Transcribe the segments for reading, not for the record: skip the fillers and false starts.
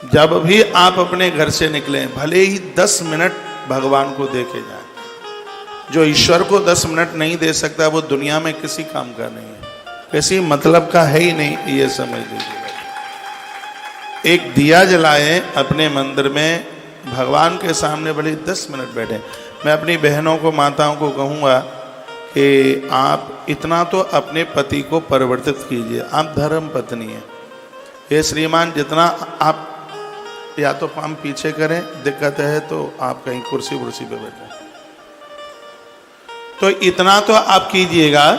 जब भी आप अपने घर से निकलें, भले ही 10 मिनट भगवान को देखे जाएं। जो ईश्वर को 10 मिनट नहीं दे सकता वो दुनिया में किसी काम का नहीं है, किसी मतलब का है ही नहीं, ये समझ लीजिए। एक दिया जलाएं अपने मंदिर में, भगवान के सामने भले 10 मिनट बैठे। मैं अपनी बहनों को, माताओं को कहूँगा कि आप इतना तो अपने पति को परिवर्तित कीजिए। आप धर्म पत्नी हैं, ये श्रीमान जितना आप या तो पाम पीछे करें, दिक्कत है तो आप कहीं कुर्सी वुर्सी पे बैठे, तो इतना तो आप कीजिएगा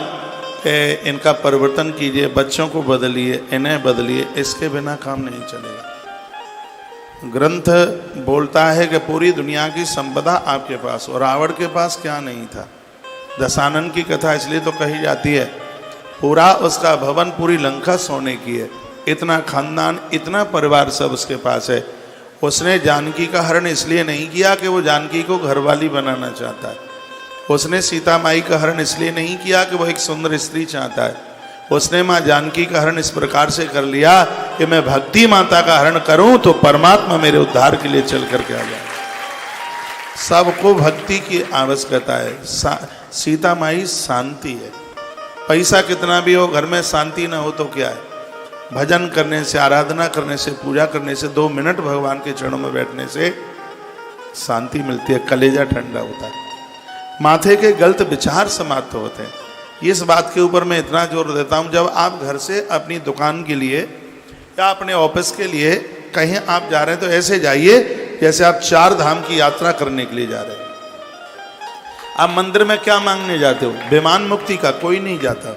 कि इनका परिवर्तन कीजिए, बच्चों को बदलिए, इन्हें बदलिए, इसके बिना काम नहीं चलेगा। ग्रंथ बोलता है कि पूरी दुनिया की संपदा आपके पास, और रावण के पास क्या नहीं था। दशानन की कथा इसलिए तो कही जाती है, पूरा उसका भवन, पूरी लंका सोने की है, इतना खानदान, इतना परिवार सब उसके पास है। उसने जानकी का हरण इसलिए नहीं किया कि वो जानकी को घरवाली बनाना चाहता है। उसने सीता माई का हरण इसलिए नहीं किया कि वो एक सुंदर स्त्री चाहता है। उसने माँ जानकी का हरण इस प्रकार से कर लिया कि मैं भक्ति माता का हरण करूं तो परमात्मा मेरे उद्धार के लिए चल करके आ जाए। सबको भक्ति की आवश्यकता है। सीता माई शांति है। पैसा कितना भी हो, घर में शांति ना हो तो क्या है। भजन करने से, आराधना करने से, पूजा करने से, 2 मिनट भगवान के चरणों में बैठने से शांति मिलती है, कलेजा ठंडा होता है, माथे के गलत विचार समाप्त होते हैं। इस बात के ऊपर मैं इतना जोर देता हूँ, जब आप घर से अपनी दुकान के लिए या अपने ऑफिस के लिए कहीं आप जा रहे हैं तो ऐसे जाइए जैसे आप 4 धाम की यात्रा करने के लिए जा रहे हैं। आप मंदिर में क्या मांगने जाते हो? विमान मुक्ति का कोई नहीं जाता।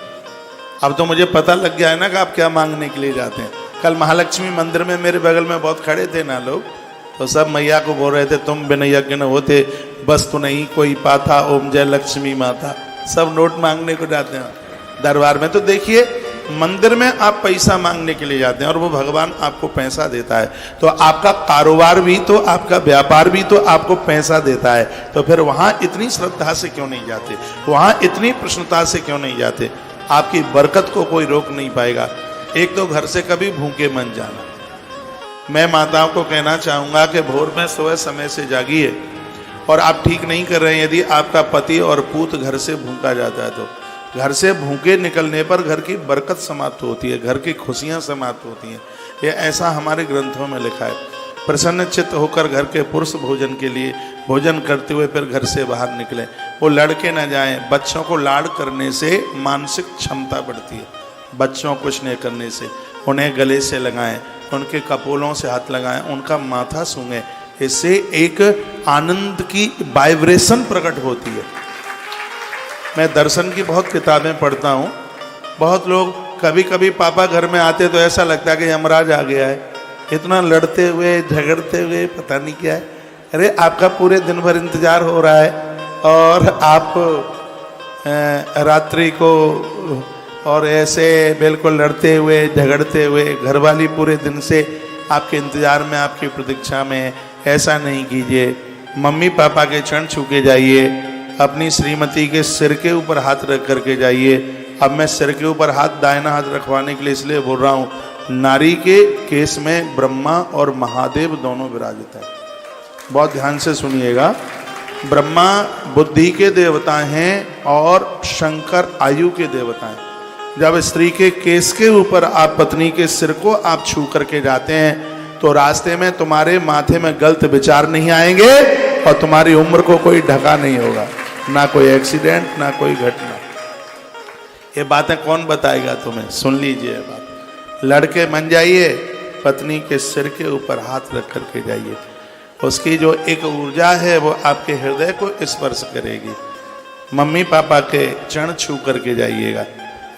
अब तो मुझे पता लग गया है ना कि आप क्या मांगने के लिए जाते हैं। कल महालक्ष्मी मंदिर में मेरे बगल में बहुत खड़े थे ना लोग, तो सब मैया को बोल रहे थे, तुम बिना यज्ञ न होते बस तो नहीं कोई पाता, ओम जय लक्ष्मी माता। सब नोट मांगने को जाते हैं दरबार में। तो देखिए, मंदिर में आप पैसा मांगने के लिए जाते हैं और वो भगवान आपको पैसा देता है। तो आपका कारोबार भी तो, आपका व्यापार भी तो आपको पैसा देता है। तो फिर वहां इतनी श्रद्धा से क्यों नहीं जाते? वहां इतनी प्रसन्नता से क्यों नहीं जाते? आपकी बरकत को कोई रोक नहीं पाएगा। एक तो घर से कभी भूखे मन जाना। मैं माताओं को कहना चाहूँगा कि भोर में सुबह समय से जागिए। और आप ठीक नहीं कर रहे हैं, यदि आपका पति और पूत घर से भूखा जाता है तो घर से भूखे निकलने पर घर की बरकत समाप्त होती है, घर की खुशियाँ समाप्त होती हैं। ये ऐसा हमारे ग्रंथों में लिखा है। प्रसन्न चित्त होकर घर के पुरुष भोजन के लिए भोजन करते हुए फिर घर से बाहर निकलें। वो लड़के न जाएं। बच्चों को लाड करने से मानसिक क्षमता बढ़ती है। बच्चों को स्नेह करने से, उन्हें गले से लगाएं, उनके कपोलों से हाथ लगाएं, उनका माथा सूंघें। इससे एक आनंद की वाइब्रेशन प्रकट होती है। मैं दर्शन की बहुत किताबें पढ़ता हूँ। बहुत लोग कभी कभी पापा घर में आते तो ऐसा लगता है कि यमराज आ गया है, इतना लड़ते हुए झगड़ते हुए, पता नहीं क्या है। अरे आपका पूरे दिन भर इंतजार हो रहा है और आप रात्रि को और ऐसे बिल्कुल लड़ते हुए झगड़ते हुए, घरवाली पूरे दिन से आपके इंतजार में, आपकी प्रतीक्षा में। ऐसा नहीं कीजिए। मम्मी पापा के चरण छू के जाइए। अपनी श्रीमती के सिर के ऊपर हाथ रख करके जाइए। अब मैं सिर के ऊपर हाथ, दाहिना हाथ रखवाने के लिए इसलिए बोल रहा हूँ, नारी के केस में ब्रह्मा और महादेव दोनों विराजित हैं। बहुत ध्यान से सुनिएगा। ब्रह्मा बुद्धि के देवता हैं और शंकर आयु के देवता हैं। जब स्त्री के केस के ऊपर आप पत्नी के सिर को आप छू करके जाते हैं तो रास्ते में तुम्हारे माथे में गलत विचार नहीं आएंगे और तुम्हारी उम्र को कोई ढका नहीं होगा, ना कोई एक्सीडेंट, ना कोई घटना। ये बातें कौन बताएगा तुम्हें? सुन लीजिए बात। लड़के बन जाइए, पत्नी के सिर के ऊपर हाथ रख करके जाइए। उसकी जो एक ऊर्जा है वो आपके हृदय को स्पर्श करेगी। मम्मी पापा के चरण छू करके जाइएगा,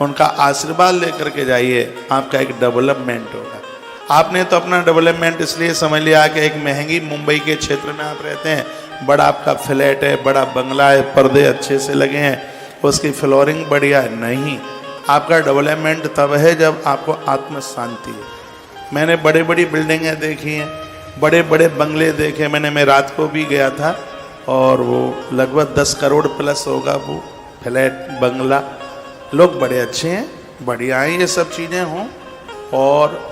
उनका आशीर्वाद लेकर के जाइए। आपका एक डेवलपमेंट होगा। आपने तो अपना डेवलपमेंट इसलिए समझ लिया कि एक महंगी मुंबई के क्षेत्र में आप रहते हैं, बड़ा आपका फ्लैट है, बड़ा बंगला है, पर्दे अच्छे से लगे हैं, उसकी फ्लोरिंग बढ़िया है। नहीं, आपका डेवलपमेंट तब है जब आपको आत्म शांति है। मैंने बड़ी बड़ी बिल्डिंगें देखी हैं, बड़े बड़े बंगले देखे मैंने। मैं रात को भी गया था और वो लगभग 10 करोड़ प्लस होगा वो फ्लैट, बंगला। लोग बड़े अच्छे हैं, बढ़िया हैं, ये सब चीज़ें हों। और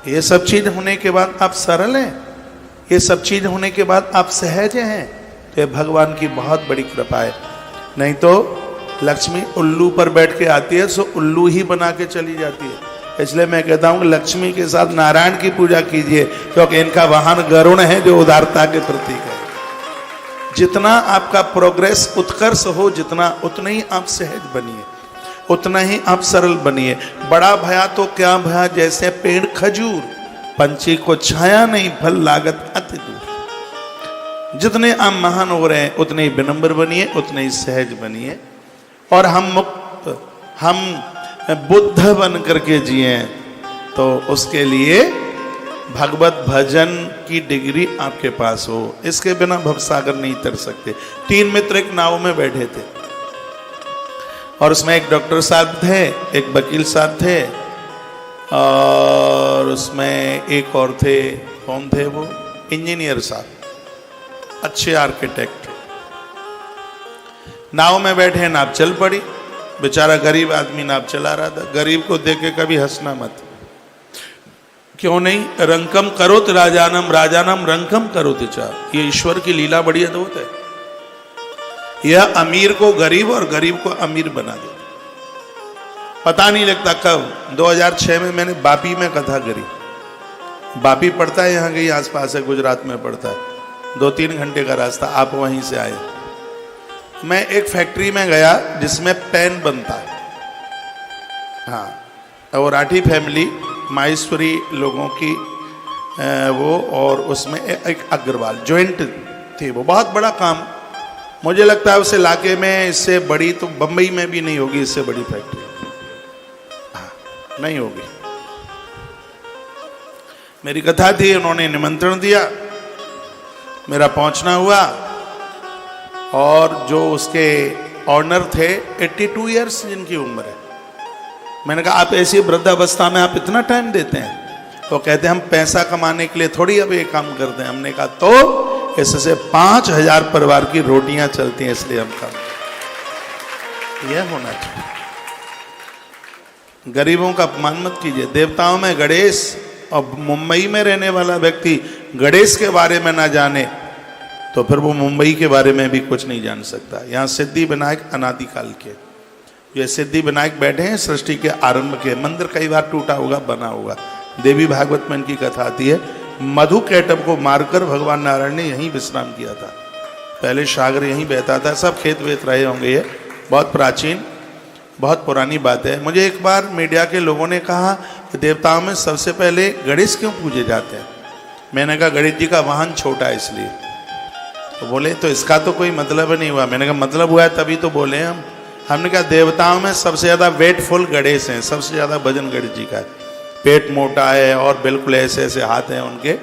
ये सब चीज होने के बाद आप सरल हैं, ये सब चीज होने के बाद आप सहज हैं, तो ये भगवान की बहुत बड़ी कृपा है। नहीं तो लक्ष्मी उल्लू पर बैठ के आती है, सो उल्लू ही बना के चली जाती है। इसलिए मैं कहता हूँ कि लक्ष्मी के साथ नारायण की पूजा कीजिए, क्योंकि इनका वाहन गरुण है जो उदारता के प्रतीक है। जितना आपका प्रोग्रेस उत्कर्ष हो, जितना उतना ही आप सहज बनिए, उतना ही आप सरल बनिए। बड़ा भया तो क्या भया, जैसे पेड़ खजूर, पंछी को छाया नहीं, फल लागत अति दूर। जितने आप महान हो रहे हैं उतने ही विनम्र बनिए, उतने ही सहज बनिए, और हम मुक्त, हम बुद्ध बन करके जिए। तो उसके लिए भगवत भजन की डिग्री आपके पास हो, इसके बिना भवसागर नहीं तर सकते। 3 मित्र एक नाव में बैठे थे, और उसमें एक डॉक्टर साहब थे, एक वकील साहब थे, और उसमें एक और थे। कौन थे वो? इंजीनियर साहब, अच्छे आर्किटेक्ट। नाव में बैठे, नाव चल पड़ी। बेचारा गरीब आदमी नाव चला रहा था। गरीब को देख के कभी हंसना मत, क्यों नहीं? रंकम करोत राजानम, राजानम रंकम करोत चा। ये ईश्वर की लीला बड़ी अद्भुत है। यह अमीर को गरीब और गरीब को अमीर बना देता। पता नहीं लगता कब। 2006 में मैंने बापी में कथा करी। बापी पड़ता है यहाँ कहीं आसपास है, गुजरात में पड़ता है, 2-3 घंटे का रास्ता। आप वहीं से आए। मैं एक फैक्ट्री में गया जिसमें पेन बनता है। हाँ, और राठी फैमिली, माहेश्वरी लोगों की वो, और उसमें एक अग्रवाल जॉइंट थी। वो बहुत बड़ा काम, मुझे लगता है उस इलाके में इससे बड़ी तो बंबई में भी नहीं होगी, इससे बड़ी फैक्ट्री। हाँ, नहीं होगी। मेरी कथा थी, उन्होंने निमंत्रण दिया, मेरा पहुंचना हुआ, और जो उसके ऑनर थे 82 इयर्स जिनकी उम्र है। मैंने कहा आप ऐसी वृद्धावस्था में आप इतना टाइम देते हैं? तो कहते हैं हम पैसा कमाने के लिए थोड़ी अब ये काम करते हैं। हमने कहा तो इससे 5000 परिवार की रोटियां चलती हैं, इसलिए हम काम। यह होना चाहिए। गरीबों का अपमान मत कीजिए। देवताओं में गणेश, और मुंबई में रहने वाला व्यक्ति गणेश के बारे में ना जाने तो फिर वो मुंबई के बारे में भी कुछ नहीं जान सकता। यहाँ सिद्धि विनायक अनादिकाल के, ये सिद्धि विनायक बैठे हैं सृष्टि के आरंभ के। मंदिर कई बार टूटा होगा, बना होगा। देवी भागवत में इनकी कथा आती है। मधु कैटभ को मारकर भगवान नारायण ने यहीं विश्राम किया था। पहले सागर यहीं बहता था, सब खेत वेत रहे होंगे। ये बहुत प्राचीन, बहुत पुरानी बात है। मुझे एक बार मीडिया के लोगों ने कहा कि देवताओं में सबसे पहले गणेश क्यों पूजे जाते हैं? मैंने कहा गणेश जी का वाहन छोटा है इसलिए। तो बोले तो इसका तो कोई मतलब नहीं हुआ। मैंने कहा मतलब हुआ है तभी तो बोले हम। हमने कहा देवताओं में सबसे ज़्यादा वेटफुल गणेश हैं, सबसे ज़्यादा वजन गणेश जी का है। पेट मोटा है और बिल्कुल ऐसे ऐसे हाथ हैं उनके।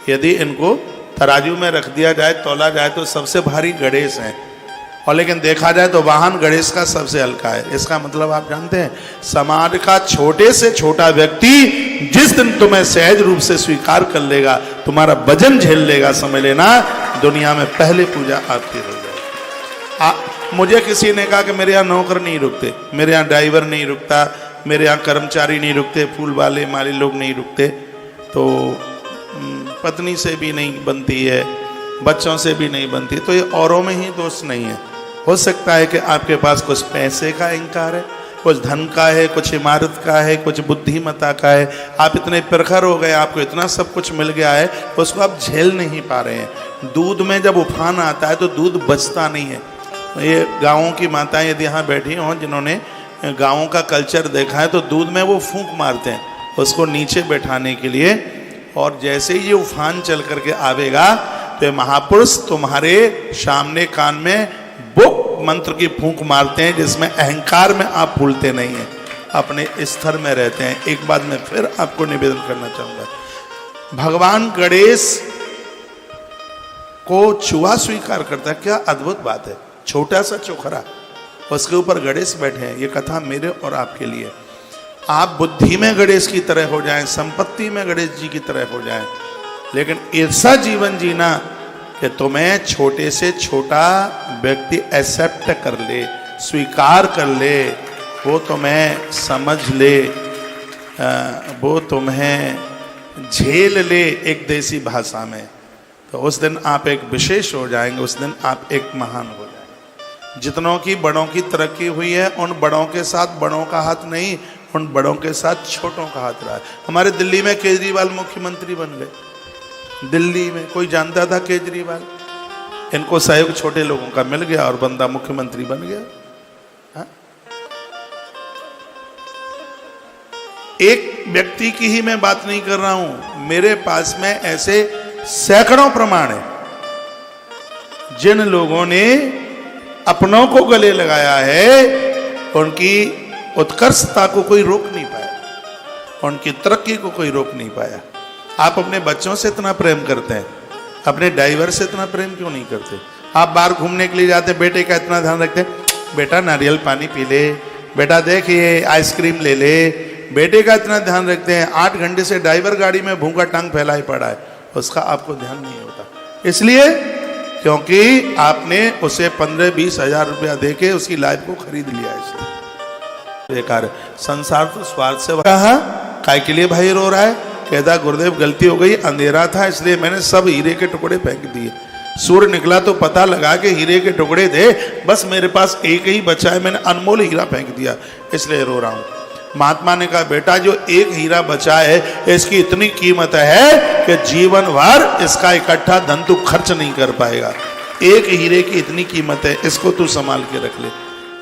यदि इनको तराजू में रख दिया जाए, तोला जाए तो सबसे भारी गणेश हैं, और लेकिन देखा जाए तो वाहन गणेश का सबसे हल्का है। इसका मतलब आप जानते हैं, समाज का छोटे से छोटा व्यक्ति जिस दिन तुम्हें सहज रूप से स्वीकार कर लेगा, तुम्हारा वजन झेल लेगा, समझ लेना दुनिया में पहले पूजा आपकी हो जाएगी। मुझे किसी ने कहा कि मेरे यहाँ नौकर नहीं रुकते, मेरे यहाँ ड्राइवर नहीं रुकता, मेरे यहाँ कर्मचारी नहीं रुकते, फूल वाले माली लोग नहीं रुकते, तो पत्नी से भी नहीं बनती है, बच्चों से भी नहीं बनती। तो ये औरों में ही दोष नहीं है। हो सकता है कि आपके पास कुछ पैसे का अहंकार है, कुछ धन का है, कुछ इमारत का है, कुछ बुद्धिमत्ता का है। आप इतने प्रखर हो गए, आपको इतना सब कुछ मिल गया है, उसको आप झेल नहीं पा रहे हैं। दूध में जब उफान आता है तो दूध बचता नहीं है। ये गाँवों की माताएं यदि यहाँ बैठी हों, जिन्होंने गाँवों का कल्चर देखा है, तो दूध में वो फूंक मारते हैं उसको नीचे बैठाने के लिए, और जैसे ही ये उफान चल करके आवेगा तो महापुरुष तुम्हारे सामने कान में बुक मंत्र की फूंक मारते हैं, जिसमें अहंकार में आप भूलते नहीं हैं, अपने स्तर में रहते हैं। एक बात मैं फिर आपको निवेदन करना चाहूँगा, भगवान गणेश को चूहा स्वीकार करता है, क्या अद्भुत बात है। छोटा सा चोखरा, उसके ऊपर गणेश बैठे हैं। ये कथा मेरे और आपके लिए। आप बुद्धि में गणेश की तरह हो जाएं, संपत्ति में गणेश जी की तरह हो जाएं, लेकिन ऐसा जीवन जीना कि तुम्हें छोटे से छोटा व्यक्ति एक्सेप्ट कर ले, स्वीकार कर ले, वो तुम्हें समझ ले, वो तुम्हें झेल ले एक देसी भाषा में, तो उस दिन आप एक विशेष हो जाएंगे, उस दिन आप एक महान हो जाएंगे। जितनों की बड़ों की तरक्की हुई है, उन बड़ों के साथ बड़ों का हाथ नहीं, उन बड़ों के साथ छोटों का हाथ रहा है। हमारे दिल्ली में केजरीवाल मुख्यमंत्री बन गए। दिल्ली में कोई जानता था केजरीवाल? इनको सहयोग छोटे लोगों का मिल गया और बंदा मुख्यमंत्री बन गया। हा? एक व्यक्ति की ही मैं बात नहीं कर रहा हूं, मेरे पास में ऐसे सैकड़ों प्रमाण है जिन लोगों ने अपनों को गले लगाया है, उनकी उत्कर्षता को कोई रोक नहीं पाया, उनकी तरक्की को कोई रोक नहीं पाया। आप अपने बच्चों से इतना प्रेम करते हैं, अपने ड्राइवर से इतना प्रेम क्यों नहीं करते? आप बाहर घूमने के लिए जाते, बेटे का इतना ध्यान रखते हैं, बेटा नारियल पानी पी ले, बेटा देख ये आइसक्रीम ले ले, बेटे का इतना ध्यान रखते हैं। 8 घंटे से ड्राइवर गाड़ी में भूखा टांग फैलाए पड़ा है, उसका आपको ध्यान नहीं होता। इसलिए क्योंकि आपने उसे 15-20 हजार रुपया देके उसकी लाइफ को खरीद लिया। इसलिए बेकार संसार तो स्वार्थ से कहा, काय के लिए भाई रो रहा है? कहता गुरुदेव गलती हो गई, अंधेरा था इसलिए मैंने सब हीरे के टुकड़े फेंक दिए। सूर्य निकला तो पता लगा कि हीरे के टुकड़े थे, बस मेरे पास एक ही बचा है, मैंने अनमोल हीरा फेंक दिया, इसलिए रो रहा हूं। महात्मा ने कहा बेटा जो एक हीरा बचा है इसकी इतनी कीमत है कि जीवन भर इसका इकट्ठा धन तू खर्च नहीं कर पाएगा। एक हीरे की इतनी कीमत है, इसको तू संभाल के रख ले।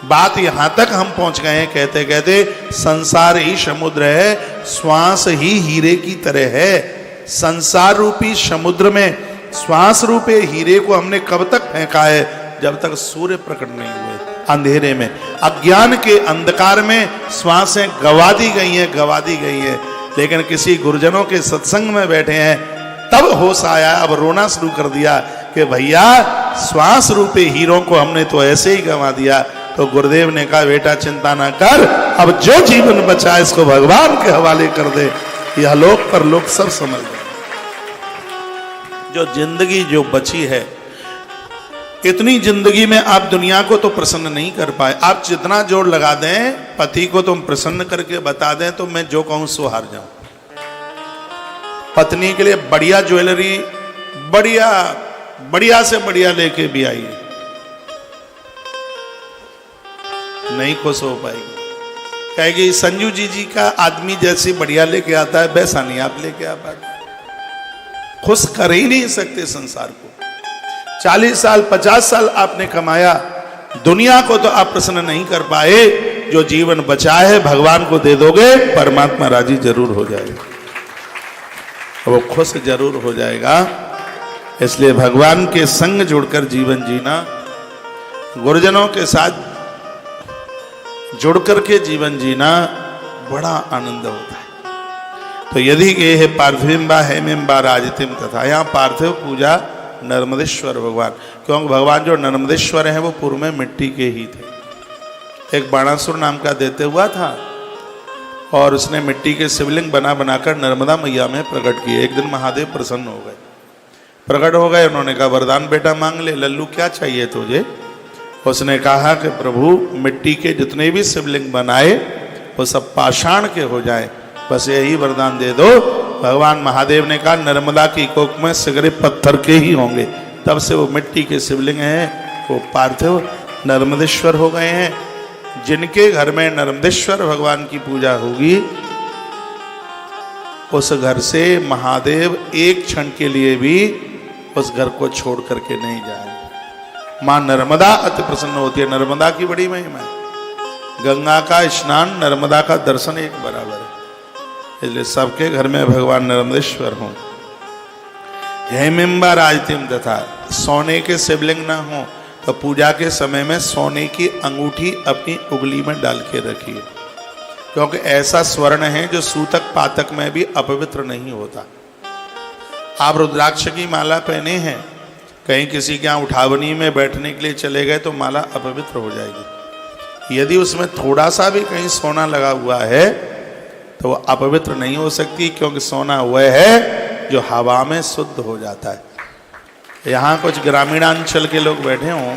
बात यहां तक हम पहुंच गए हैं, कहते कहते संसार ही समुद्र है, श्वास ही हीरे की तरह है। संसार रूपी समुद्र में श्वास रूपे हीरे को हमने कब तक फेंका है? जब तक सूर्य प्रकट नहीं हुए। अंधेरे में, अज्ञान के अंधकार में श्वासें गवा दी गई हैं, गवा दी गई हैं। लेकिन किसी गुरुजनों के सत्संग में बैठे हैं, तब होश आया, अब रोना शुरू कर दिया कि भैया श्वास रूपे हीरों को हमने तो ऐसे ही गवा दिया। तो गुरुदेव ने कहा बेटा चिंता ना कर, अब जो जीवन बचा इसको भगवान के हवाले कर दे, यह लोक पर लोक सब समझ गए। जो जिंदगी जो बची है, इतनी जिंदगी में आप दुनिया को तो प्रसन्न नहीं कर पाए। आप जितना जोर लगा दें, पति को तुम प्रसन्न करके बता दें तो मैं जो कहूं सो हार जाऊं। पत्नी के लिए बढ़िया ज्वेलरी, बढ़िया बढ़िया से बढ़िया लेके भी आई, नहीं खुश हो पाएगी। कहेगी संजू जी का आदमी जैसी बढ़िया लेके आता है वैसा नहीं आप लेके आ पाते। खुश कर ही नहीं सकते संसार को। 40 साल 50 साल आपने कमाया, दुनिया को तो आप प्रसन्न नहीं कर पाए। जो जीवन बचा है भगवान को दे दोगे, परमात्मा राजी जरूर हो जाएगा, वो खुश जरूर हो जाएगा। इसलिए भगवान के संग जुड़कर जीवन जीना, गुरुजनों के साथ जुड़कर के जीवन जीना बड़ा आनंद होता है। तो यदि ये है पार्थिविम्बा हेमिम्बा राजतिम तथा, यहाँ पार्थिव पूजा नर्मदेश्वर भगवान, क्योंकि भगवान जो नर्मदेश्वर हैं वो पूर्व में मिट्टी के ही थे। एक बाणासुर नाम का दैत्य हुआ था और उसने मिट्टी के शिवलिंग बना बनाकर नर्मदा मैया में प्रकट किए। एक दिन महादेव प्रसन्न हो गए, प्रकट हो गए। उन्होंने कहा वरदान बेटा मांग ले, लल्लू क्या चाहिए तुझे? उसने कहा कि प्रभु मिट्टी के जितने भी शिवलिंग बनाए वो सब पाषाण के हो जाए, बस यही वरदान दे दो। भगवान महादेव ने कहा नर्मदा की कोख में सिगरे पत्थर के ही होंगे। तब से वो मिट्टी के शिवलिंग हैं, वो पार्थिव नर्मदेश्वर हो गए हैं। जिनके घर में नर्मदेश्वर भगवान की पूजा होगी, उस घर से महादेव एक क्षण के लिए भी उस घर को छोड़ करके नहीं जाएंगे। मां नर्मदा अति प्रसन्न होती है। नर्मदा की बड़ी महिमा है। गंगा का स्नान, नर्मदा का दर्शन एक बराबर है। इसलिए सबके घर में भगवान नर्मदेश्वर हों। हेमिम्बा राजतिम तथा, सोने के शिवलिंग ना हो तो पूजा के समय में सोने की अंगूठी अपनी उंगली में डाल के रखिए, क्योंकि ऐसा स्वर्ण है जो सूतक पातक में भी अपवित्र नहीं होता। आप रुद्राक्ष की माला पहने हैं, कहीं किसी के यहाँ उठावनी में बैठने के लिए चले गए तो माला अपवित्र हो जाएगी। यदि उसमें थोड़ा सा भी कहीं सोना लगा हुआ है तो वो अपवित्र नहीं हो सकती, क्योंकि सोना वह है जो हवा में शुद्ध हो जाता है। यहाँ कुछ ग्रामीणांचल के लोग बैठे हों,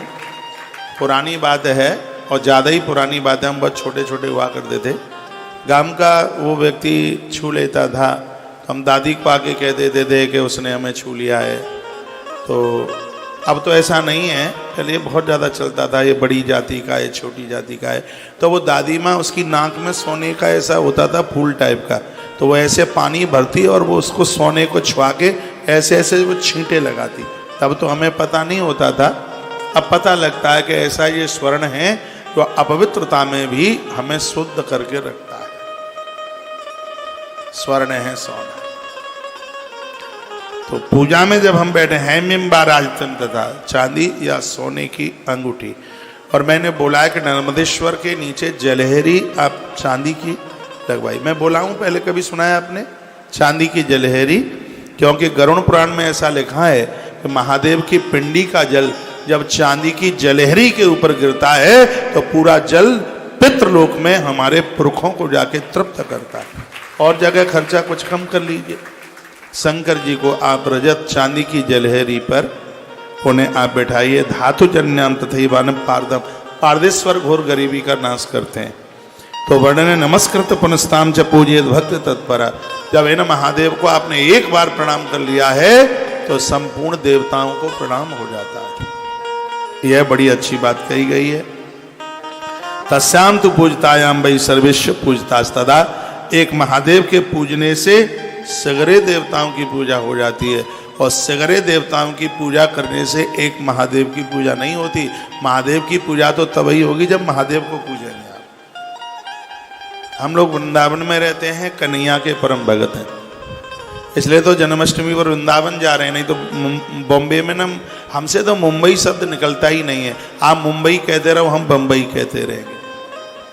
पुरानी बात है और ज़्यादा ही पुरानी बात है, हम बहुत छोटे छोटे हुआ करते थे। गांव का वो व्यक्ति छू लेता था हम दादी को आके कह देते थे कि उसने हमें छू लिया है। तो अब तो ऐसा नहीं है, पहले ये बहुत ज़्यादा चलता था, ये बड़ी जाति का है, छोटी जाति का है। तो वो दादी माँ, उसकी नाक में सोने का ऐसा होता था फूल टाइप का, तो वो ऐसे पानी भरती और वो उसको सोने को छुआ के ऐसे ऐसे वो छींटे लगाती। तब तो हमें पता नहीं होता था, अब पता लगता है कि ऐसा ये स्वर्ण है जो अपवित्रता में भी हमें शुद्ध करके रखता है। स्वर्ण है, सोना। तो पूजा में जब हम बैठे हैं, मिम्बाराजतन तथा चांदी या सोने की अंगूठी। और मैंने बोला है कि नर्मदेश्वर के नीचे जलहरी आप चांदी की लगवाई। मैं बोला हूं पहले, कभी सुना है आपने चांदी की जलहरी? क्योंकि गरुड़ पुराण में ऐसा लिखा है कि महादेव की पिंडी का जल जब चांदी की जलहरी के ऊपर गिरता है तो पूरा जल पितृलोक में हमारे पुरखों को जाके तृप्त करता है। और जगह खर्चा कुछ कम कर लीजिए। शंकर जी को आप रजत चांदी की जलहरी पर उन्हें आप बैठाइए। धातु जन्याम तथैवान पारदम, पारदेश्वर घोर गरीबी का नाश करते हैं। तो वर्णन नमस्कृत पुनस्ताम च पूजित भक्त तत्परा। जब इन महादेव को आपने एक बार प्रणाम कर लिया है तो संपूर्ण देवताओं को प्रणाम हो जाता है। यह बड़ी अच्छी बात कही गई है। तस्याम तु पूजतायाम वै सर्वेश्व पूजतास्तदा। एक महादेव के पूजने से सगरे देवताओं की पूजा हो जाती है, और सगरे देवताओं की पूजा करने से एक महादेव की पूजा नहीं होती। महादेव की पूजा तो तभी होगी जब महादेव को पूजेंगे आप। हम लोग वृंदावन में रहते हैं, कन्हैया के परम भगत हैं, इसलिए तो जन्माष्टमी पर वृंदावन जा रहे हैं। नहीं तो बॉम्बे में ना, हमसे तो मुंबई शब्द निकलता ही नहीं है। आप मुंबई कहते रहो, हम बम्बई कहते रहेंगे।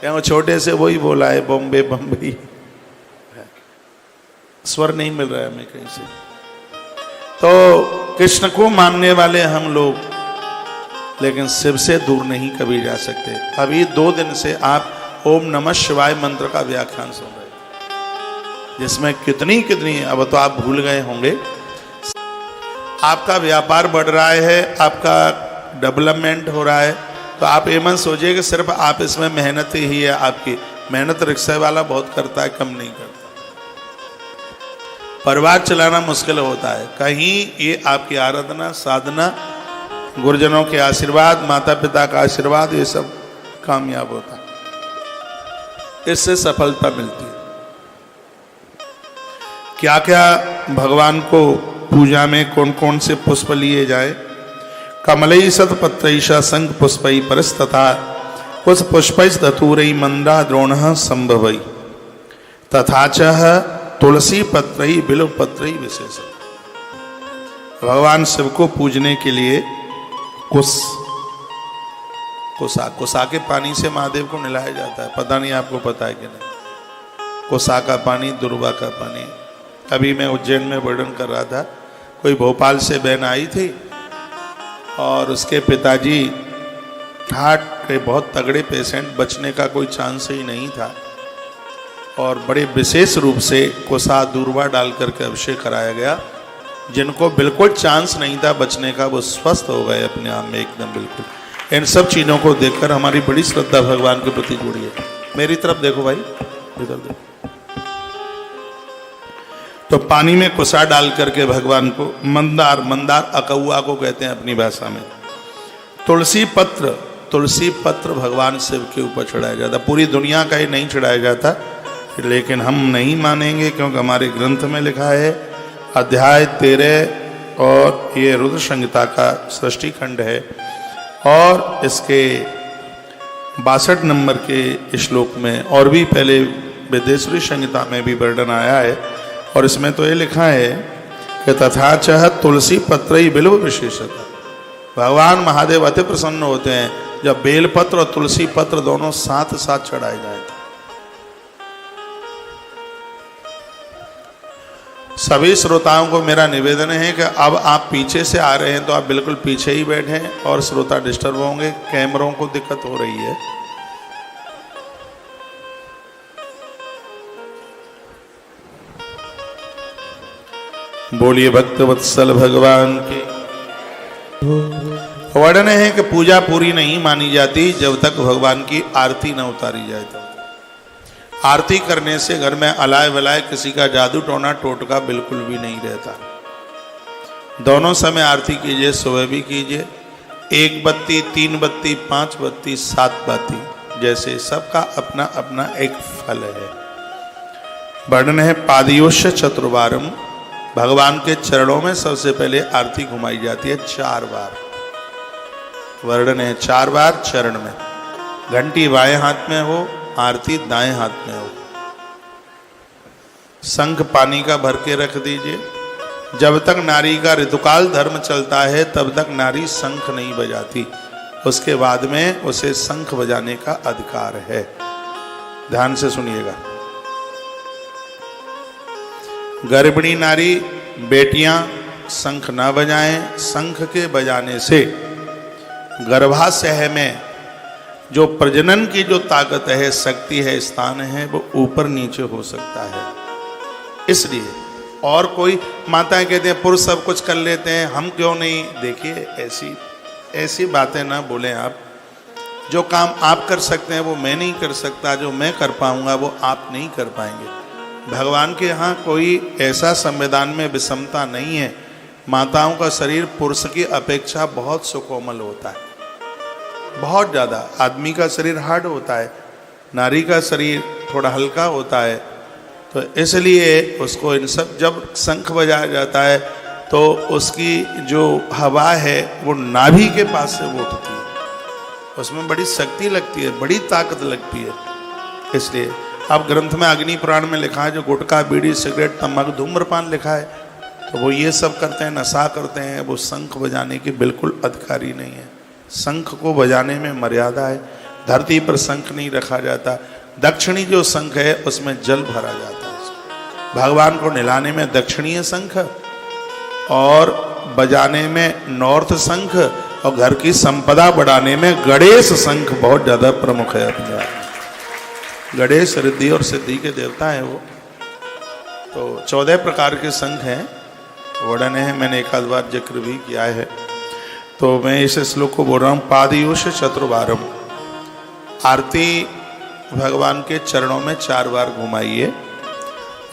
क्या वो छोटे से वही बोला है, बॉम्बे बम्बई, स्वर नहीं मिल रहा है हमें कहीं से। तो कृष्ण को मानने वाले हम लोग, लेकिन शिव से दूर नहीं कभी जा सकते। अभी 2 दिन से आप ओम नमः शिवाय मंत्र का व्याख्यान सुन रहे हैं, जिसमें कितनी कितनी, अब तो आप भूल गए होंगे। आपका व्यापार बढ़ रहा है, आपका डेवलपमेंट हो रहा है, तो आप ये मत सोचिए कि सिर्फ आप इसमें मेहनत ही है। आपकी मेहनत रिक्शा वाला बहुत करता है, कम नहीं करता। परिवार चलाना मुश्किल होता है, कहीं ये आपकी आराधना, साधना, गुरुजनों के आशीर्वाद, माता पिता का आशीर्वाद, ये सब कामयाब होता है, इससे सफलता मिलती है। क्या क्या भगवान को पूजा में कौन कौन से पुष्प लिए जाए? कमलई सतपत्रैषा शंख पुष्पै परस्तथा कुछ पुष्पै धतूरै मंदा द्रोणः संभवै तथा च तुलसी पत्रई बिल्व पत्रई विशेष। भगवान शिव को पूजने के लिए कुसा के पानी से महादेव को नहलाया जाता है। पता नहीं आपको पता है कि नहीं? कुसा का पानी, दुर्वा का पानी। अभी मैं उज्जैन में वर्णन कर रहा था, कोई भोपाल से बहन आई थी और उसके पिताजी हार्ट के बहुत तगड़े पेशेंट, बचने का कोई चांस ही नहीं था, और बड़े विशेष रूप से कोसा दूरवा डाल करके अभिषेक कराया गया। जिनको बिल्कुल चांस नहीं था बचने का, वो स्वस्थ हो गए अपने आप में एकदम बिल्कुल। इन सब चीज़ों को देखकर हमारी बड़ी श्रद्धा भगवान के प्रति जुड़ी है। मेरी तरफ देखो भाई, इधर देखो। तो पानी में कुसा डाल करके भगवान को, मंदार, मंदार अकौआ को कहते हैं अपनी भाषा में। तुलसी पत्र भगवान शिव के ऊपर चढ़ाया जाता। पूरी दुनिया का ही नहीं चढ़ाया जाता, लेकिन हम नहीं मानेंगे क्योंकि हमारे ग्रंथ में लिखा है, अध्याय 13 और ये रुद्र संहिता का सृष्टि खंड है, और इसके 62 नंबर के श्लोक में, और भी पहले वेदेश्वरी संहिता में भी वर्णन आया है। और इसमें तो ये लिखा है कि तथा चह तुलसी पत्रई बिल्व विशेषता। भगवान महादेव अति प्रसन्न होते हैं जब बेलपत्र और तुलसी पत्र दोनों साथ साथ चढ़ाए जाए। सभी श्रोताओं को मेरा निवेदन है कि अब आप पीछे से आ रहे हैं तो आप बिल्कुल पीछे ही बैठें, और श्रोता डिस्टर्ब होंगे, कैमरों को दिक्कत हो रही है। बोलिए भक्तवत्सल भगवान के। वर्णन है कि पूजा पूरी नहीं मानी जाती जब तक भगवान की आरती न उतारी जाए। तो आरती करने से घर में अलाय वलाय किसी का जादू टोना टोटका बिल्कुल भी नहीं रहता। दोनों समय आरती कीजिए, सुबह भी कीजिए, 1 बत्ती, 3 बत्ती, 5 बत्ती, 7 बत्ती, जैसे सबका अपना अपना एक फल है। वर्णन है पादयोश्य चतुर्वारम, भगवान के चरणों में सबसे पहले आरती घुमाई जाती है 4 बार। वर्णन है 4 बार चरण में, घंटी बाएं हाथ में हो, आरती दाएं हाथ में हो। शंख पानी का भर के रख दीजिए। जब तक नारी का ऋतुकाल धर्म चलता है तब तक नारी शंख नहीं बजाती, उसके बाद में उसे शंख बजाने का अधिकार है। ध्यान से सुनिएगा। गर्भिणी नारी बेटियां शंख ना बजाएं। शंख के बजाने से गर्भाशय में जो प्रजनन की जो ताकत है, शक्ति है, स्थान है, वो ऊपर नीचे हो सकता है। इसलिए और कोई माताएं कहते हैं पुरुष सब कुछ कर लेते हैं, हम क्यों नहीं। देखिए ऐसी बातें ना बोलें आप। जो काम आप कर सकते हैं वो मैं नहीं कर सकता, जो मैं कर पाऊंगा वो आप नहीं कर पाएंगे। भगवान के यहाँ कोई ऐसा संविधान में विषमता नहीं है। माताओं का शरीर पुरुष की अपेक्षा बहुत सुकोमल होता है, बहुत ज़्यादा। आदमी का शरीर हार्ड होता है, नारी का शरीर थोड़ा हल्का होता है। तो इसलिए उसको इन सब, जब शंख बजाया जाता है तो उसकी जो हवा है वो नाभि के पास से वो उठती है, उसमें बड़ी शक्ति लगती है, बड़ी ताकत लगती है। इसलिए अब ग्रंथ में अग्नि पुराण में लिखा है जो गुटखा, बीड़ी, सिगरेट, तंबाकू, धूम्रपान लिखा है, तो वो ये सब करते हैं, नशा करते हैं, वो शंख बजाने की बिल्कुल अधिकारी नहीं है। शंख को बजाने में मर्यादा है। धरती पर शंख नहीं रखा जाता। दक्षिणी जो शंख है उसमें जल भरा जाता है। भगवान को निलाने में दक्षिणीय शंख और बजाने में नॉर्थ शंख, और घर की संपदा बढ़ाने में गणेश शंख बहुत ज्यादा प्रमुख है अपने आप में। गणेश रिद्धि और सिद्धि के देवता है वो। तो 14 प्रकार के शंख हैं, वर्णन है, मैंने एक आध बार जिक्र भी किया है। तो मैं इस श्लोक को बोल रहा हूँ। पादयोश्य चतुर्वारम, आरती भगवान के चरणों में 4 बार घुमाइए।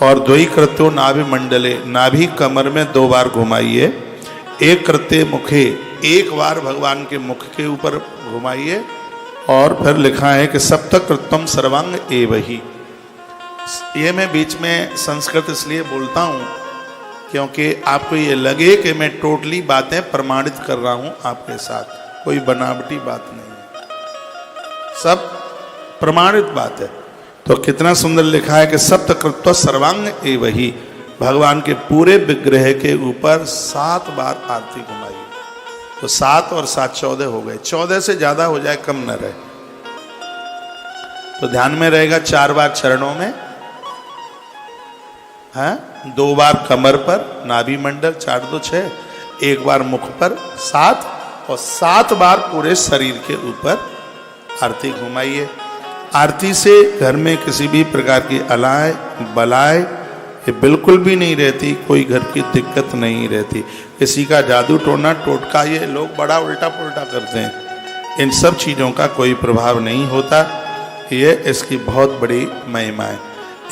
और द्वि कृत्यो नाभि मंडले, नाभि कमर में 2 बार घुमाइए। एक कृत्य मुखे, 1 बार भगवान के मुख के ऊपर घुमाइए। और फिर लिखा है कि सप्त कृत्वम सर्वांग एवहि। ये मैं बीच में संस्कृत इसलिए बोलता हूँ क्योंकि आपको ये लगे कि मैं टोटली बातें प्रमाणित कर रहा हूँ आपके साथ, कोई बनावटी बात नहीं है, सब प्रमाणित बात है। तो कितना सुंदर लिखा है कि सप्त कृत्व सर्वांग एवहि, भगवान के पूरे विग्रह के ऊपर 7 बार आरती घुमाई। तो 7 और 7 14 हो गए। 14 से ज्यादा हो जाए कम न रहे। तो ध्यान में रहेगा 4 बार चरणों में, हाँ, 2 बार कमर पर, नाभि मंडल 4 2 6, 1 बार मुख पर 7, और 7 बार पूरे शरीर के ऊपर आरती घुमाइए। आरती से घर में किसी भी प्रकार की अलाय बलाय ये बिल्कुल भी नहीं रहती, कोई घर की दिक्कत नहीं रहती। किसी का जादू टोना टोटका ये लोग बड़ा उल्टा पुल्टा करते हैं, इन सब चीज़ों का कोई प्रभाव नहीं होता। ये इसकी बहुत बड़ी महिमा है।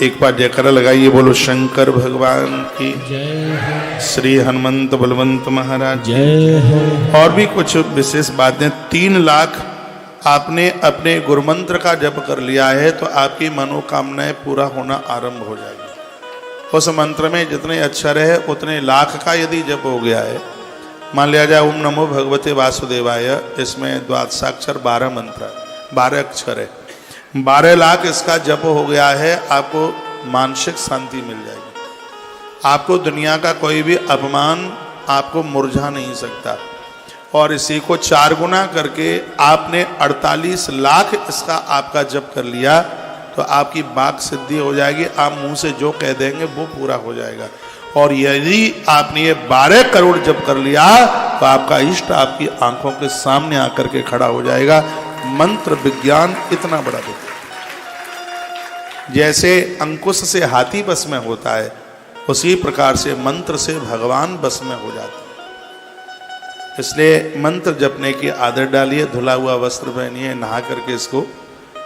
एक बार जयकारा लगाइए, बोलो शंकर भगवान की जय, श्री हनुमंत बलवंत महाराज जय। और भी कुछ विशेष बातें। 3 लाख आपने अपने गुरुमंत्र का जप कर लिया है तो आपकी मनोकामनाएं पूरा होना आरंभ हो जाएगी। उस मंत्र में जितने अक्षर है उतने लाख का यदि जप हो गया है, मान लिया जाए ओम नमो भगवते वासुदेवाय, इसमें द्वादशाक्षर 12 मंत्र 12 अक्षर है, 12 लाख इसका जप हो गया है, आपको मानसिक शांति मिल जाएगी। आपको दुनिया का कोई भी अपमान आपको मुरझा नहीं सकता। और इसी को 4 गुना करके आपने 48 लाख इसका आपका जप कर लिया तो आपकी वाक सिद्धि हो जाएगी। आप मुंह से जो कह देंगे वो पूरा हो जाएगा। और यदि आपने ये 12 करोड़ जप कर लिया तो आपका इष्ट आपकी आंखों के सामने आकर के खड़ा हो जाएगा। मंत्र विज्ञान इतना बड़ा विज्ञान, जैसे अंकुश से हाथी बस में होता है उसी प्रकार से मंत्र से भगवान बस में हो जाते हैं। इसलिए मंत्र जपने की आदत डालिए, धुला हुआ वस्त्र पहनिए, नहा करके इसको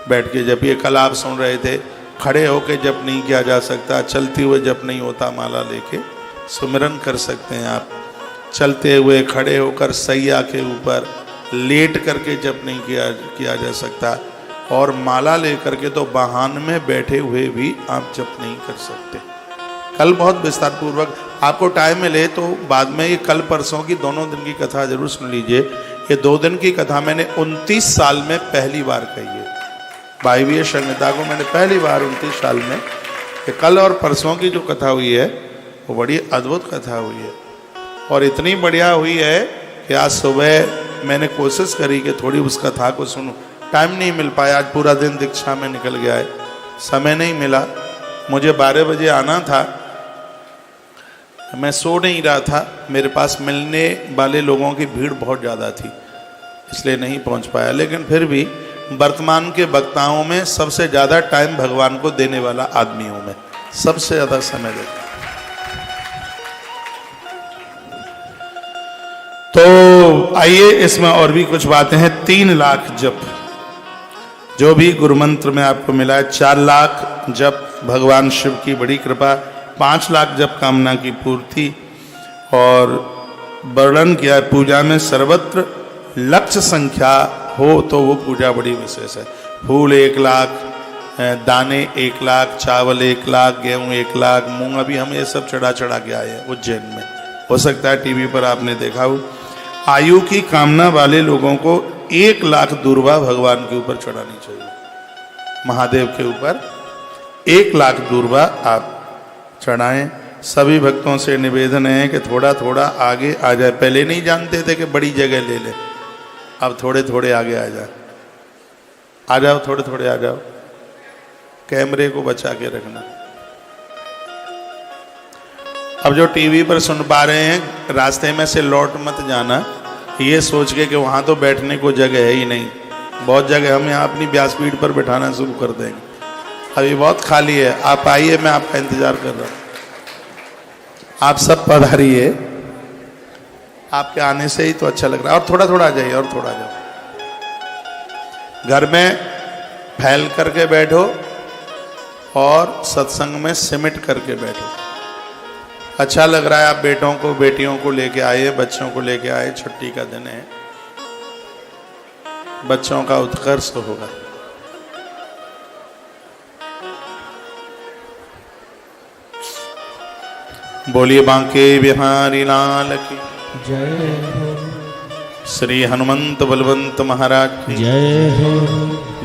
बैठ के जपिए। कल आप सुन रहे थे खड़े होके जप नहीं किया जा सकता, चलते हुए जप नहीं होता, माला लेके सुमिरन कर सकते हैं आप। चलते हुए, खड़े होकर, सैया के ऊपर लेट करके जप नहीं किया जा सकता, और माला लेकर के तो वाहन में बैठे हुए भी आप जप नहीं कर सकते। कल बहुत विस्तार पूर्वक, आपको टाइम मिले तो बाद में ये कल परसों की दोनों दिन की कथा जरूर सुन लीजिए। ये 2 दिन की कथा मैंने 29 साल में पहली बार कही है। वायवीय संहिता को मैंने पहली बार 29 साल में, ये कल और परसों की जो कथा हुई है वो बड़ी अद्भुत कथा हुई है, और इतनी बढ़िया हुई है कि आज सुबह मैंने कोशिश करी कि थोड़ी उस कथा को सुनूं। टाइम नहीं मिल पाया, आज पूरा दिन दीक्षा में निकल गया है, समय नहीं मिला। मुझे 12 बजे आना था, मैं सो नहीं रहा था, मेरे पास मिलने वाले लोगों की भीड़ बहुत ज़्यादा थी, इसलिए नहीं पहुंच पाया। लेकिन फिर भी वर्तमान के वक्ताओं में सबसे ज़्यादा टाइम भगवान को देने वाला आदमी हूँ मैं, सबसे ज़्यादा समय देता। तो आइए इसमें और भी कुछ बातें हैं। 3 लाख जप जो भी गुरु मंत्र में आपको मिला है, 4 लाख जप भगवान शिव की बड़ी कृपा, 5 लाख जप कामना की पूर्ति, और वर्णन किया पूजा में सर्वत्र लक्ष्य संख्या हो तो वो पूजा बड़ी विशेष है। फूल 1 लाख, दाने 1 लाख, चावल 1 लाख, गेहूं 1 लाख, मूंग, अभी हम ये सब चढ़ा के आए हैं उज्जैन में, हो सकता है टीवी पर आपने देखा हो। आयु की कामना वाले लोगों को 1 लाख दूर्वा भगवान के ऊपर चढ़ानी चाहिए, महादेव के ऊपर 1 लाख दूर्वा आप चढ़ाएं। सभी भक्तों से निवेदन है कि थोड़ा थोड़ा आगे आ जाए। पहले नहीं जानते थे कि बड़ी जगह ले ले, अब थोड़े थोड़े आगे आ जाए, आ जाओ, थोड़े थोड़े आ जाओ। कैमरे को बचा के रखना। अब जो टीवी पर सुन पा रहे हैं, रास्ते में से लौट मत जाना ये सोच के कि वहाँ तो बैठने को जगह है ही नहीं। बहुत जगह हम यहाँ अपनी व्यासपीठ पर बैठाना शुरू कर देंगे, अभी बहुत खाली है। आप आइए, मैं आपका इंतजार कर रहा हूँ। आप सब पधारिए, आपके आने से ही तो अच्छा लग रहा है। और थोड़ा थोड़ा आ जाइए, और थोड़ा आ जाओ। घर में फैल करके बैठो और सत्संग में सिमट करके बैठो। अच्छा लग रहा है। आप बेटों को बेटियों को लेके आए, बच्चों को लेके आए, छुट्टी का दिन है, बच्चों का उत्कर्ष होगा। बोलिए बांके बिहारी लाल की जय हो। श्री हनुमंत बलवंत महाराज की जय हो।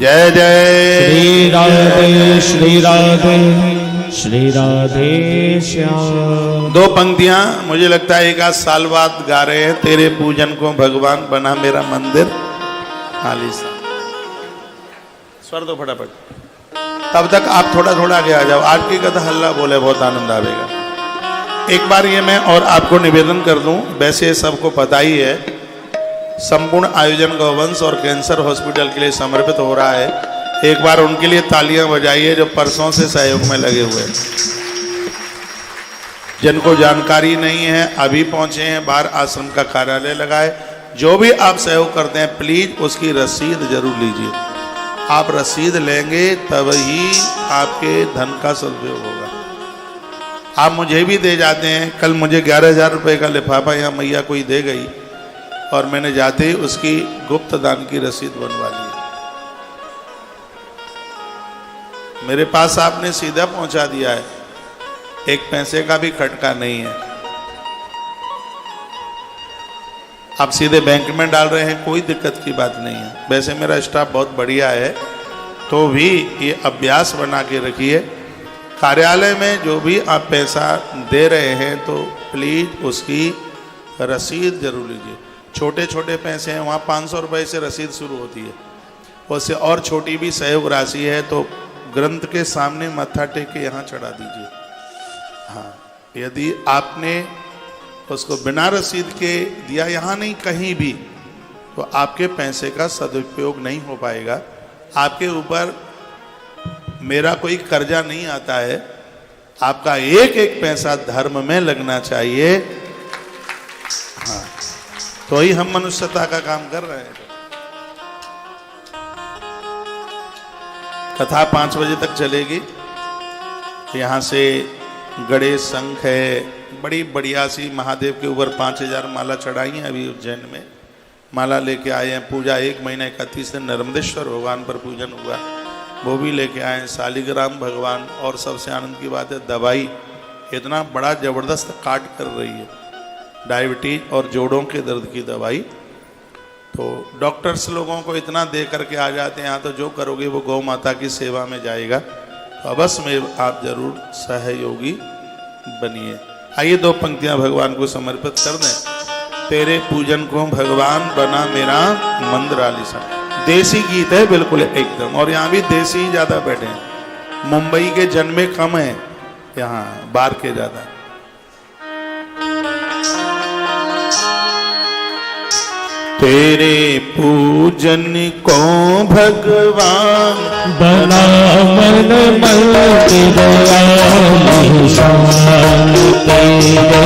जय जय श्री राधे श्री राधे श्री राधे श्याम। 2 पंक्तियां मुझे लगता है 1 आध साल बाद गा रहे हैं। तेरे पूजन को भगवान बना मेरा मंदिर आलीशान। स्वर दो फटाफट। तब तक आप थोड़ा थोड़ा आगे आ जाओ। आज की कथा हल्ला बोले, बहुत आनंद आएगा। एक बार ये मैं और आपको निवेदन कर दूं, वैसे सबको पता ही है, संपूर्ण आयोजन गौवंश और कैंसर हॉस्पिटल के लिए समर्पित हो रहा है। एक बार उनके लिए तालियां बजाइए जो परसों से सहयोग में लगे हुए हैं। जिनको जानकारी नहीं है, अभी पहुंचे हैं, बाहर आश्रम का कार्यालय लगा है। जो भी आप सहयोग करते हैं प्लीज उसकी रसीद जरूर लीजिए। आप रसीद लेंगे तब ही आपके धन का सदुपयोग होगा। आप मुझे भी दे जाते हैं। कल मुझे 11,000 रुपये का लिफाफा यहाँ मैया कोई दे गई और मैंने जाते ही उसकी गुप्त दान की रसीद बनवा ली। मेरे पास आपने सीधा पहुंचा दिया है, 1 पैसे का भी खटका नहीं है। आप सीधे बैंक में डाल रहे हैं, कोई दिक्कत की बात नहीं है। वैसे मेरा स्टाफ बहुत बढ़िया है, तो भी ये अभ्यास बना के रखिए। कार्यालय में जो भी आप पैसा दे रहे हैं तो प्लीज उसकी रसीद जरूर लीजिए। छोटे छोटे पैसे हैं, वहाँ 500 रुपये से रसीद शुरू होती है। उससे और छोटी भी सहयोग राशि है तो ग्रंथ के सामने मत्था टेक के यहाँ चढ़ा दीजिए। हाँ, यदि आपने उसको बिना रसीद के दिया, यहाँ नहीं कहीं भी, तो आपके पैसे का सदुपयोग नहीं हो पाएगा। आपके ऊपर मेरा कोई कर्जा नहीं आता है। आपका एक एक पैसा धर्म में लगना चाहिए। हाँ, तो ही हम मनुष्यता का काम कर रहे हैं। कथा 5 बजे तक चलेगी। यहाँ से गणेश शंख है, बड़ी बढ़िया सी महादेव के ऊपर 5000 माला चढ़ाई हैं अभी उज्जैन में, माला लेके आए हैं। पूजा 1 महीने 31 दिन नर्मदेश्वर भगवान पर पूजन हुआ, वो भी लेके आए हैं। शालिग्राम भगवान, और सबसे आनंद की बात है दवाई इतना बड़ा ज़बरदस्त काट कर रही है, डायबिटीज और जोड़ों के दर्द की दवाई। तो डॉक्टर्स लोगों को इतना दे करके आ जाते हैं, यहाँ तो जो करोगे वो गौ माता की सेवा में जाएगा। तो अवश्य में आप जरूर सहयोगी बनिए। आइए 2 पंक्तियाँ भगवान को समर्पित कर दें। तेरे पूजन को भगवान बना मेरा मंदिर आलीशान। देसी गीत है बिल्कुल एकदम, और यहाँ भी देसी ही ज़्यादा बैठे हैं। मुंबई के जन्मे कम है, यहाँ बाहर के ज़्यादा। तेरे पूजन को भगवान बना मन मंदिर आलीशान। तेरे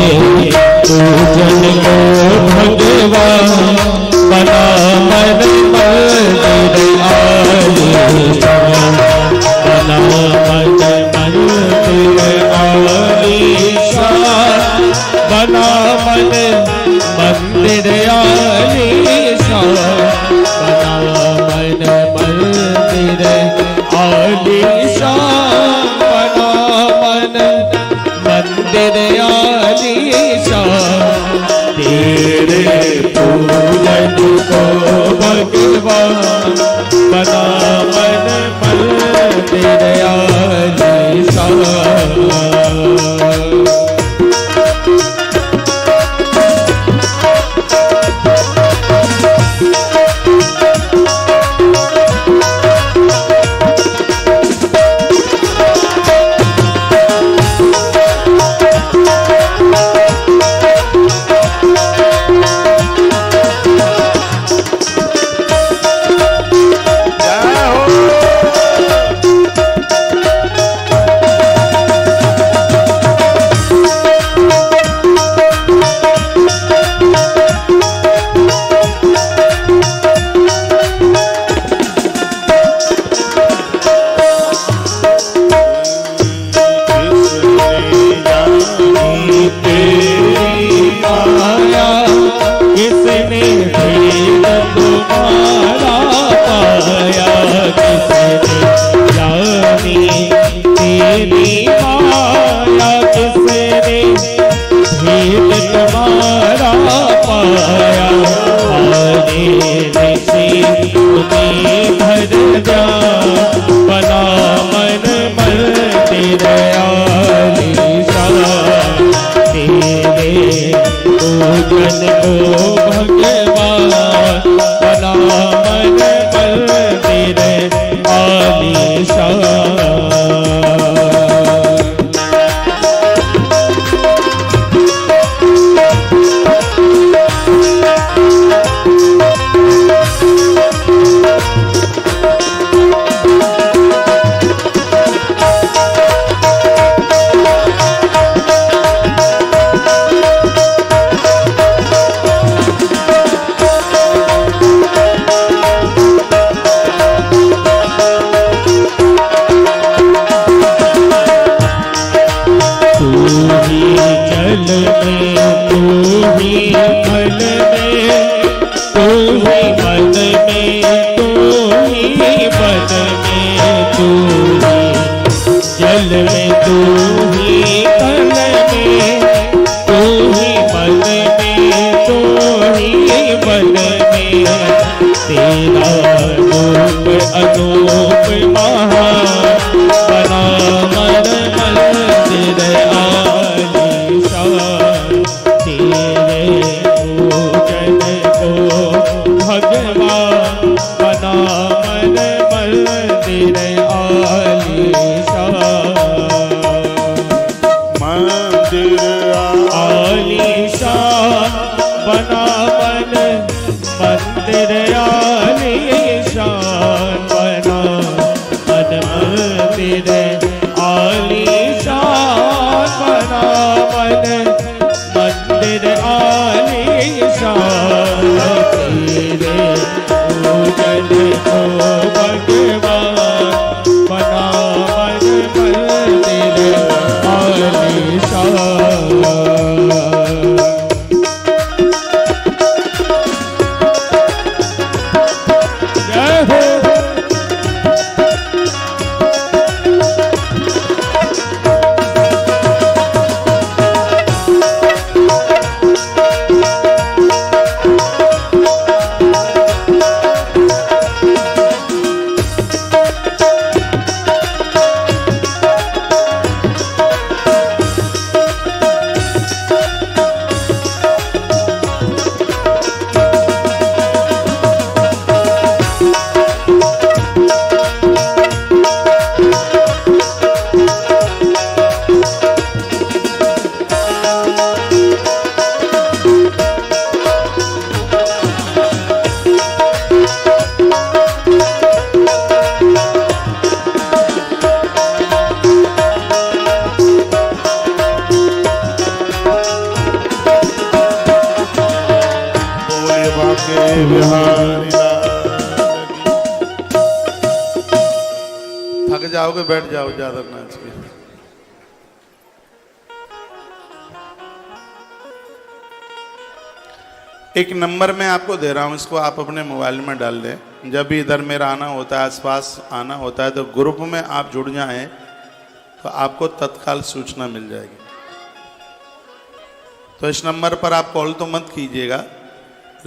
पूजन को भगवान बना मन मंदिर आलीशान। बना मन मंदिर आलीशान। बना मन मंदिर आलीशान। बना मन मंदिर आलीशान। बना मन मंदिर आलीशान। तेरे पूजन को भगवान बना मन मंदिर आलीशान। भगवान बना मन मंदिर के बिहारी लाल की। थक जाओगे बैठ जाओ, ज्यादा नाच के। एक नंबर मैं आपको दे रहा हूं, इसको आप अपने मोबाइल में डाल दें। जब भी इधर मेरा आना होता है, आसपास आना होता है, तो ग्रुप में आप जुड़ जाएं तो आपको तत्काल सूचना मिल जाएगी। तो इस नंबर पर आप कॉल तो मत कीजिएगा,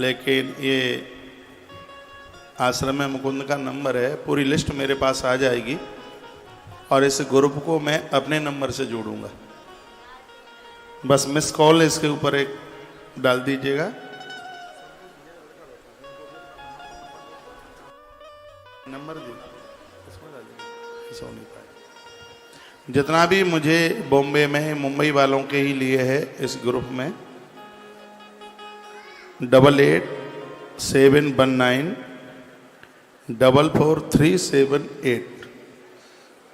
लेकिन ये आश्रम में मुकुंद का नंबर है, पूरी लिस्ट मेरे पास आ जाएगी और इस ग्रुप को मैं अपने नंबर से जोड़ूंगा। बस मिस कॉल इसके ऊपर एक डाल दीजिएगा। नंबर दी इसमें डाल दीजिए, ऐसा हो नहीं पाएगा। जितना भी मुझे बॉम्बे में मुंबई वालों के ही लिए है इस ग्रुप में 8871944378।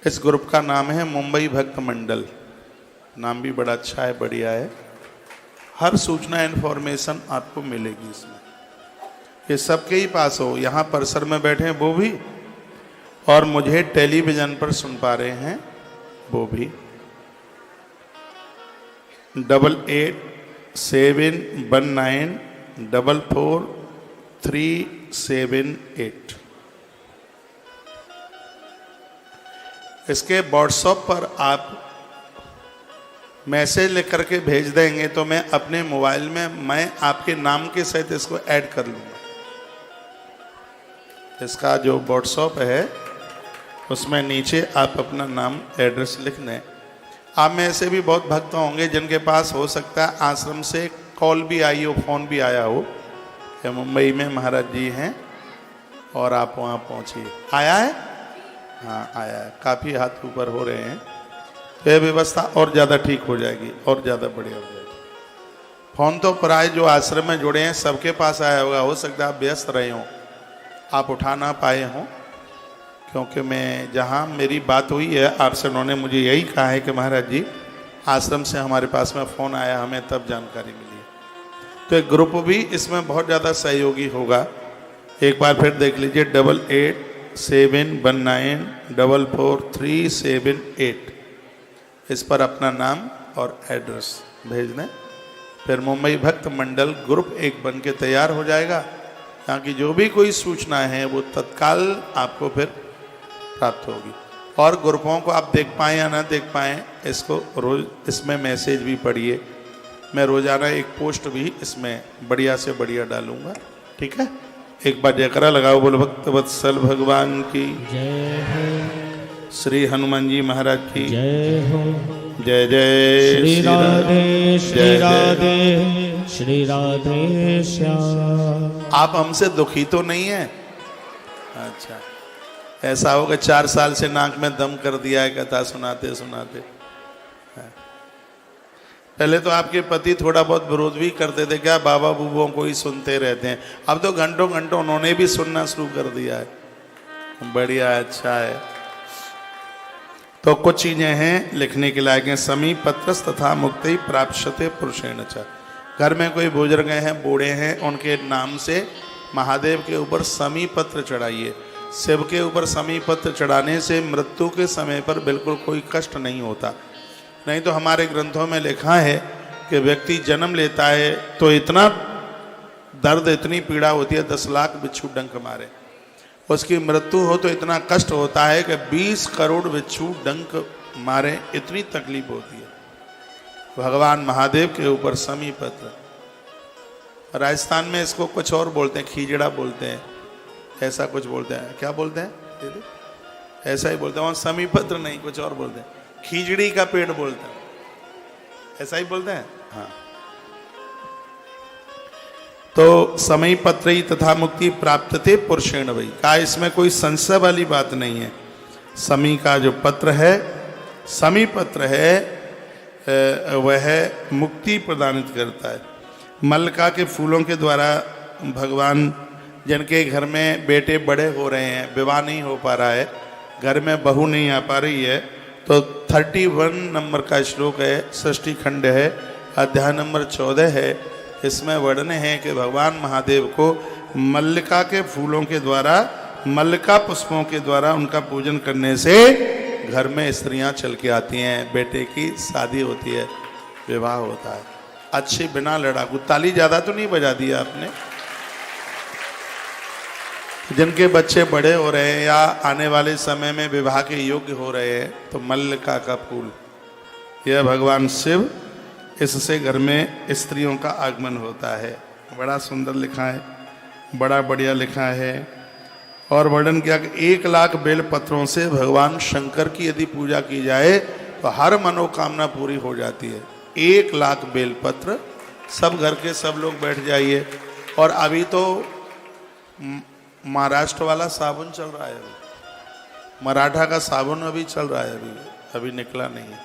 इस ग्रुप का नाम है मुंबई भक्त मंडल। नाम भी बड़ा अच्छा है, बढ़िया है। हर सूचना इन्फॉर्मेशन आपको मिलेगी इसमें। ये सबके ही पास हो, यहाँ परिसर में बैठे हैं वो भी, और मुझे टेलीविजन पर सुन पा रहे हैं वो भी। 8871944378। इसके व्हाट्सएप पर आप मैसेज लिख करके भेज देंगे तो मैं अपने मोबाइल में मैं आपके नाम के सहित इसको ऐड कर लूँगा। इसका जो व्हाट्सएप है उसमें नीचे आप अपना नाम एड्रेस लिख दें। आप में ऐसे भी बहुत भक्त होंगे जिनके पास हो सकता है आश्रम से कॉल भी आई हो, फ़ोन भी आया हो कि मुंबई में महाराज जी हैं और आप वहाँ पहुँचिए। आया है? हाँ आया है। काफ़ी हाथ ऊपर हो रहे हैं, तो यह व्यवस्था और ज़्यादा ठीक हो जाएगी और ज़्यादा बढ़िया हो जाएगी। फ़ोन तो प्राय जो आश्रम में जुड़े हैं सबके पास आया होगा, हो सकता है आप व्यस्त रहे हों, आप उठा ना पाए हों, क्योंकि मैं जहाँ मेरी बात हुई है आपसे उन्होंने मुझे यही कहा है कि महाराज जी आश्रम से हमारे पास में फ़ोन आया, हमें तब जानकारी मिली। तो एक ग्रुप भी इसमें बहुत ज़्यादा सहयोगी होगा। एक बार फिर देख लीजिए 8871944378। इस पर अपना नाम और एड्रेस भेज दें, फिर मुंबई भक्त मंडल ग्रुप एक बन के तैयार हो जाएगा, ताकि जो भी कोई सूचना है वो तत्काल आपको फिर प्राप्त होगी। और ग्रुपों को आप देख पाएँ या ना देख पाएँ, इसको रोज़ इसमें मैसेज भी पढ़िए। मैं रोज़ाना एक पोस्ट भी इसमें बढ़िया से बढ़िया डालूँगा, ठीक है। एक बार जयकारा लगाओ, बोलो भक्त वत्सल भगवान की जय हो, श्री हनुमान जी महाराज की जय हो। जय जय श्री राधे श्री जय जय। राधे श्री राधे श्याम। आप हमसे दुखी तो नहीं है? अच्छा, ऐसा होगा 4 साल से नाक में दम कर दिया है कथा सुनाते सुनाते। पहले तो आपके पति थोड़ा बहुत विरोध भी करते थे, क्या बाबा बुबुओं को ही सुनते रहते हैं। अब तो घंटों घंटों उन्होंने भी सुनना शुरू कर दिया है। बढ़िया, अच्छा है। तो कुछ चीजें हैं लिखने के लायक हैं। समी पत्रस तथा मुक्ति प्राप्यते पुरुषेण च। घर में कोई बुजुर्ग हैं, बूढ़े हैं, उनके नाम से महादेव के ऊपर समी पत्र चढ़ाइए। शिव के ऊपर समी पत्र चढ़ाने से मृत्यु के समय पर बिल्कुल कोई कष्ट नहीं होता। नहीं तो हमारे ग्रंथों में लिखा है कि व्यक्ति जन्म लेता है तो इतना दर्द, इतनी पीड़ा होती है, 10 लाख बिच्छू डंक मारे। उसकी मृत्यु हो तो इतना कष्ट होता है कि 20 करोड़ बिच्छू डंक मारे, इतनी तकलीफ होती है। भगवान महादेव के ऊपर समी पत्र। राजस्थान में इसको कुछ और बोलते हैं, खीजड़ा बोलते हैं, ऐसा कुछ बोलते हैं। क्या बोलते हैं दीदी? ऐसा ही बोलते हैं। वहाँ समी पत्र नहीं, कुछ और बोलते हैं। खीजड़ी का पेड़ बोलते हैं, ऐसा ही बोलते हैं। हाँ, तो समय पत्र ही तथा मुक्ति प्राप्तते पुरुषेण वही कहा। इसमें कोई संशय वाली बात नहीं है। समी का जो पत्र है, समी पत्र है, वह मुक्ति प्रदानित करता है। मल्लिका के फूलों के द्वारा भगवान, जिनके घर में बेटे बड़े हो रहे हैं, विवाह नहीं हो पा रहा है, घर में बहू नहीं आ पा रही है, तो 31 नंबर का श्लोक है, षष्ठी खंड है, अध्याय नंबर 14 है इसमें वर्णन है कि भगवान महादेव को मल्लिका के फूलों के द्वारा, मल्लिका पुष्पों के द्वारा उनका पूजन करने से घर में स्त्रियां चल के आती हैं, बेटे की शादी होती है, विवाह होता है। अच्छी बिना लड़ाकू, ताली ज़्यादा तो नहीं बजा दिया आपने। जिनके बच्चे बड़े हो रहे हैं या आने वाले समय में विवाह के योग्य हो रहे हैं, तो मल्लिका का फूल, यह भगवान शिव, इससे घर में स्त्रियों का आगमन होता है। बड़ा सुंदर लिखा है, बड़ा बढ़िया लिखा है। और वर्णन किया कि 1 लाख बेल पत्रों से भगवान शंकर की यदि पूजा की जाए तो हर मनोकामना पूरी हो जाती है। 1 लाख बेल पत्र, सब घर के सब लोग बैठ जाइए। और अभी तो महाराष्ट्र वाला साबुन चल रहा है, अभी मराठा का साबुन अभी चल रहा है, अभी निकला नहीं है,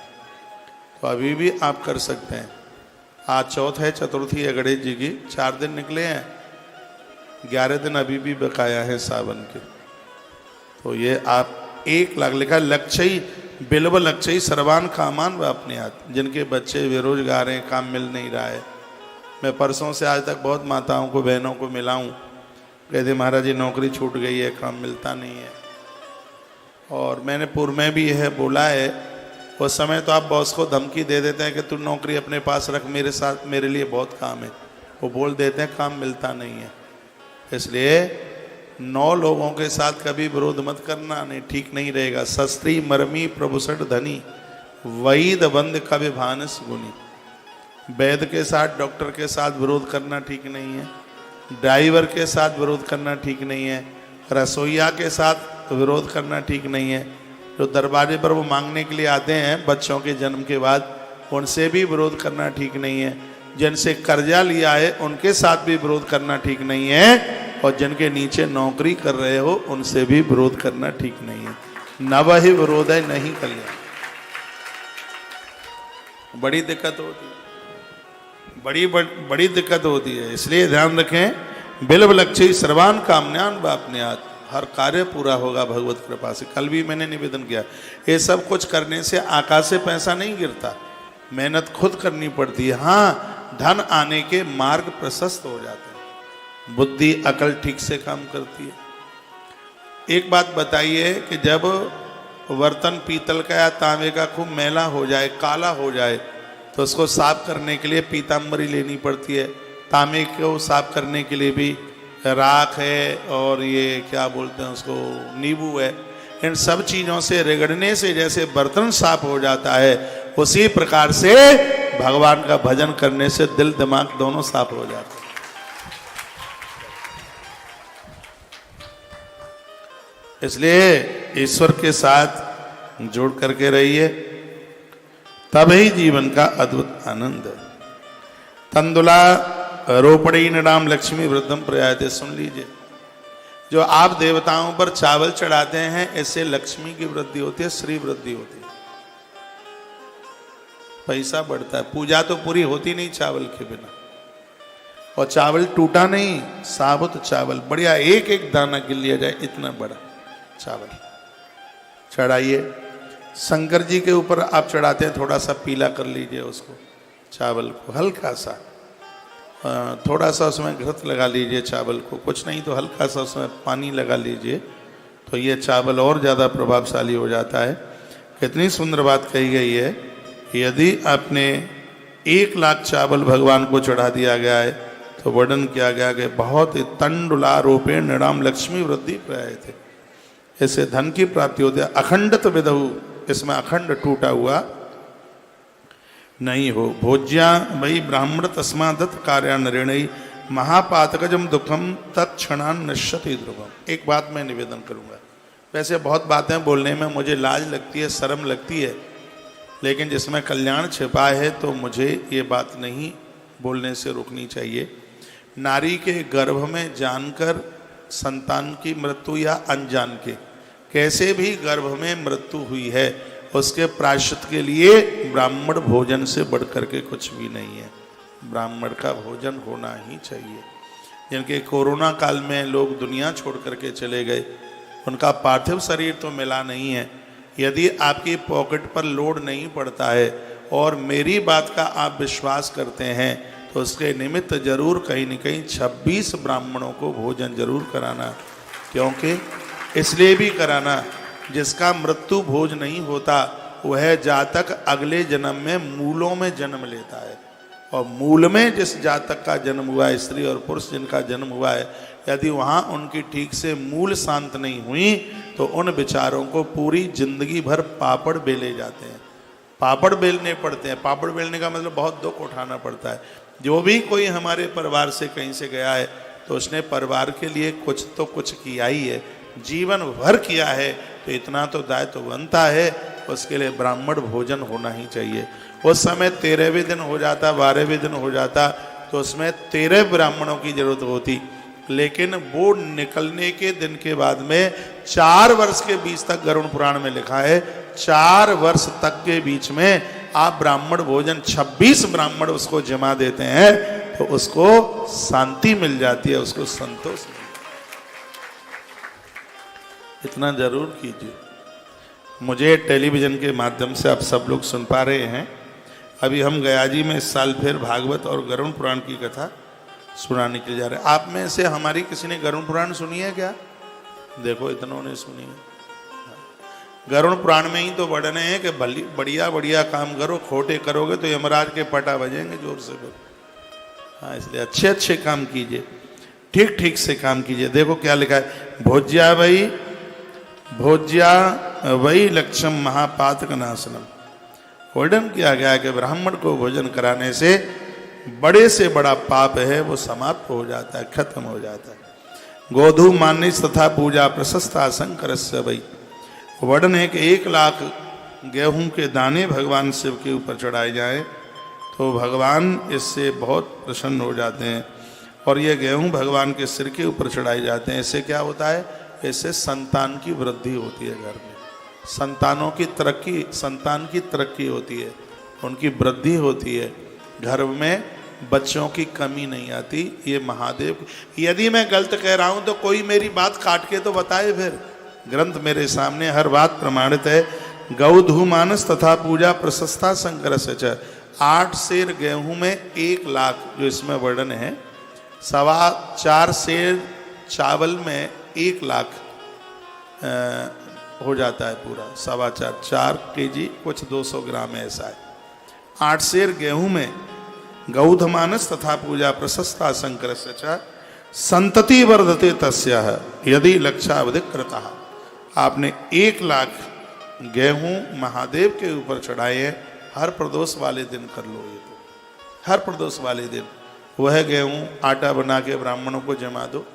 तो अभी भी आप कर सकते हैं। आज चौथ है, चतुर्थी है गणेश जी की, 4 दिन निकले हैं, 11 दिन अभी भी बकाया है सावन के। तो ये आप 1 लाख लिखा, लक्षई बिल्व लक्षई सर्वान कामान व अपने हाथ। जिनके बच्चे बेरोजगार हैं, काम मिल नहीं रहा है, मैं परसों से आज तक बहुत माताओं को, बहनों को मिला हूँ, कहते महाराज जी नौकरी छूट गई है, काम मिलता नहीं है। और मैंने पूर्व में भी यह बोला है, उस समय तो आप बॉस को धमकी दे देते हैं कि तू नौकरी अपने पास रख, मेरे साथ, मेरे लिए बहुत काम है, वो बोल देते हैं, काम मिलता नहीं है। इसलिए 9 लोगों के साथ कभी विरोध मत करना, नहीं ठीक नहीं रहेगा। शस्त्री मरमी प्रभुसठ धनी वैद बंद कवि भानस गुनी। वैद्य के साथ, डॉक्टर के साथ विरोध करना ठीक नहीं है, ड्राइवर के साथ विरोध करना ठीक नहीं है, रसोईया के साथ विरोध करना ठीक नहीं है। जो दरवाजे पर वो मांगने के लिए आते हैं बच्चों के जन्म के बाद, उनसे भी विरोध करना ठीक नहीं है। जिनसे कर्जा लिया है उनके साथ भी विरोध करना ठीक नहीं है। और जिनके नीचे नौकरी कर रहे हो उनसे भी विरोध करना ठीक नहीं है। नव ही विरोध है, नहीं कल्याण। बड़ी दिक्कत होती है, बड़ी दिक्कत होती है। इसलिए ध्यान रखें, बिल्व लक्ष्य सर्वान कामन्यान बापन्यात, हर कार्य पूरा होगा भगवत कृपा से। कल भी मैंने निवेदन किया, ये सब कुछ करने से आकाश से पैसा नहीं गिरता, मेहनत खुद करनी पड़ती है। हाँ, धन आने के मार्ग प्रशस्त हो जाते हैं, बुद्धि अकल ठीक से काम करती है। एक बात बताइए कि जब बर्तन पीतल का या तांबे का खूब मैला हो जाए, काला हो जाए, तो उसको साफ करने के लिए पीताम्बरी लेनी पड़ती है। तांबे को साफ करने के लिए भी राख है और ये क्या बोलते हैं उसको, नींबू है। इन सब चीज़ों से रगड़ने से जैसे बर्तन साफ हो जाता है, उसी प्रकार से भगवान का भजन करने से दिल दिमाग दोनों साफ हो जाते हैं। इसलिए ईश्वर के साथ जोड़ करके रहिए, तभी जीवन का अद्भुत आनंद है। तंदुला रोपड़ी नडाम लक्ष्मी वृद्धम प्रयाते। सुन लीजिए, जो आप देवताओं पर चावल चढ़ाते हैं, इससे लक्ष्मी की वृद्धि होती है, श्री वृद्धि होती है, पैसा बढ़ता है। पूजा तो पूरी होती नहीं चावल के बिना। और चावल टूटा नहीं, साबुत चावल बढ़िया, एक एक दाना गिन लिया जाए, इतना बड़ा चावल चढ़ाइए। शंकर जी के ऊपर आप चढ़ाते हैं, थोड़ा सा पीला कर लीजिए उसको, चावल को हल्का सा, थोड़ा सा उसमें घृत लगा लीजिए चावल को, कुछ नहीं तो हल्का सा उसमें पानी लगा लीजिए, तो ये चावल और ज़्यादा प्रभावशाली हो जाता है। कितनी सुंदर बात कही गई है। यदि आपने 1 लाख चावल भगवान को चढ़ा दिया गया है, तो वर्णन किया गया कि बहुत तंडुला रूपेण नृणाम लक्ष्मी वृद्धि प्राय थे, इससे धन की प्राप्ति होती है। अखंडत विदहु, इसमें अखंड टूटा हुआ नहीं हो। भोज्या वही ब्राह्मण तस्मादत कार्यान्नऋणई महापातकजम दुखम तत्क्षणान नश्यति ध्रुवम। एक बात मैं निवेदन करूंगा, वैसे बहुत बातें बोलने में मुझे लाज लगती है, शर्म लगती है, लेकिन जिसमें कल्याण छिपा है तो मुझे ये बात नहीं बोलने से रुकनी चाहिए। नारी के गर्भ में जानकर संतान की मृत्यु या अनजान के, कैसे भी गर्भ में मृत्यु हुई है, उसके प्रायश्चित के लिए ब्राह्मण भोजन से बढ़ करके कुछ भी नहीं है। ब्राह्मण का भोजन होना ही चाहिए। जिनके कोरोना काल में लोग दुनिया छोड़ करके चले गए, उनका पार्थिव शरीर तो मिला नहीं है। यदि आपकी पॉकेट पर लोड नहीं पड़ता है और मेरी बात का आप विश्वास करते हैं, तो उसके निमित्त जरूर कहीं न कहीं 26 ब्राह्मणों को भोजन जरूर कराना। क्योंकि इसलिए भी कराना, जिसका मृत्यु भोज नहीं होता वह जातक अगले जन्म में मूलों में जन्म लेता है। और मूल में जिस जातक का जन्म हुआ है, स्त्री और पुरुष जिनका जन्म हुआ है, यदि वहाँ उनकी ठीक से मूल शांत नहीं हुई तो उन बेचारों को पूरी जिंदगी भर पापड़ बेले जाते हैं, पापड़ बेलने पड़ते हैं। पापड़ बेलने का मतलब बहुत दुख उठाना पड़ता है। जो भी कोई हमारे परिवार से कहीं से गया है तो उसने परिवार के लिए कुछ तो कुछ किया ही है, जीवन भर किया है, तो इतना तो दायित्व बनता है, उसके लिए ब्राह्मण भोजन होना ही चाहिए। उस समय 13वें दिन हो जाता, 12वें दिन हो जाता, तो उसमें 13 ब्राह्मणों की जरूरत होती। लेकिन वो निकलने के दिन के बाद में 4 वर्ष के बीच तक गरुड़ पुराण में लिखा है, 4 वर्ष तक के बीच में आप ब्राह्मण भोजन 26 ब्राह्मण उसको जमा देते हैं तो उसको शांति मिल जाती है, उसको संतोष मिल जाता है। इतना जरूर कीजिए। मुझे टेलीविजन के माध्यम से आप सब लोग सुन पा रहे हैं। अभी हम गया जी में इस साल फिर भागवत और गरुड़ पुराण की कथा सुनाने के लिए जा रहे हैं। आप में से हमारी किसी ने गरुड़ पुराण सुनी है क्या? देखो इतनों ने सुनी है। गरुड़ पुराण में ही तो वर्णन है कि बढ़िया बढ़िया काम करो, खोटे करोगे तो यमराज के पटा बजेंगे, जोर से करो। हाँ, इसलिए अच्छे अच्छे काम कीजिए, ठीक ठीक से काम कीजिए। देखो क्या लिखा है, भोज्या वही लक्ष्यम महापातक नाशनम। वर्णन किया गया है कि ब्राह्मण को भोजन कराने से बड़े से बड़ा पाप है वो समाप्त हो जाता है, खत्म हो जाता है। गोधु मान्य तथा पूजा प्रशस्ता शंकर से वही। वर्णन है कि 1 लाख गेहूं के दाने भगवान शिव के ऊपर चढ़ाए जाएं तो भगवान इससे बहुत प्रसन्न हो जाते हैं। और ये गेहूं भगवान के सिर के ऊपर चढ़ाए जाते हैं। इससे क्या होता है? इससे संतान की वृद्धि होती है, घर में संतान की तरक्की होती है, उनकी वृद्धि होती है, घर में बच्चों की कमी नहीं आती। ये महादेव, यदि मैं गलत कह रहा हूं तो कोई मेरी बात काट के तो बताए। फिर ग्रंथ मेरे सामने हर बात प्रमाणित है। गौधू मानस तथा पूजा प्रशस्ता शंकर से 8 सेर गेहूं में 1 लाख जो इसमें वर्णन है, 4.25 सेर चावल में 1 लाख हो जाता है पूरा। 4.25 केजी कुछ 200 ग्राम ऐसा है। 8 सेर गेहूं में गौध मानस तथा पूजा प्रशस्ता शंकर से संतति वर्धते तस्या यदि लक्षावधि कृता। आपने 1 लाख गेहूं महादेव के ऊपर चढ़ाए हैं, हर प्रदोष वाले दिन कर लो। ये तो हर प्रदोष वाले दिन वह गेहूं आटा बना के ब्राह्मणों को जमा दो,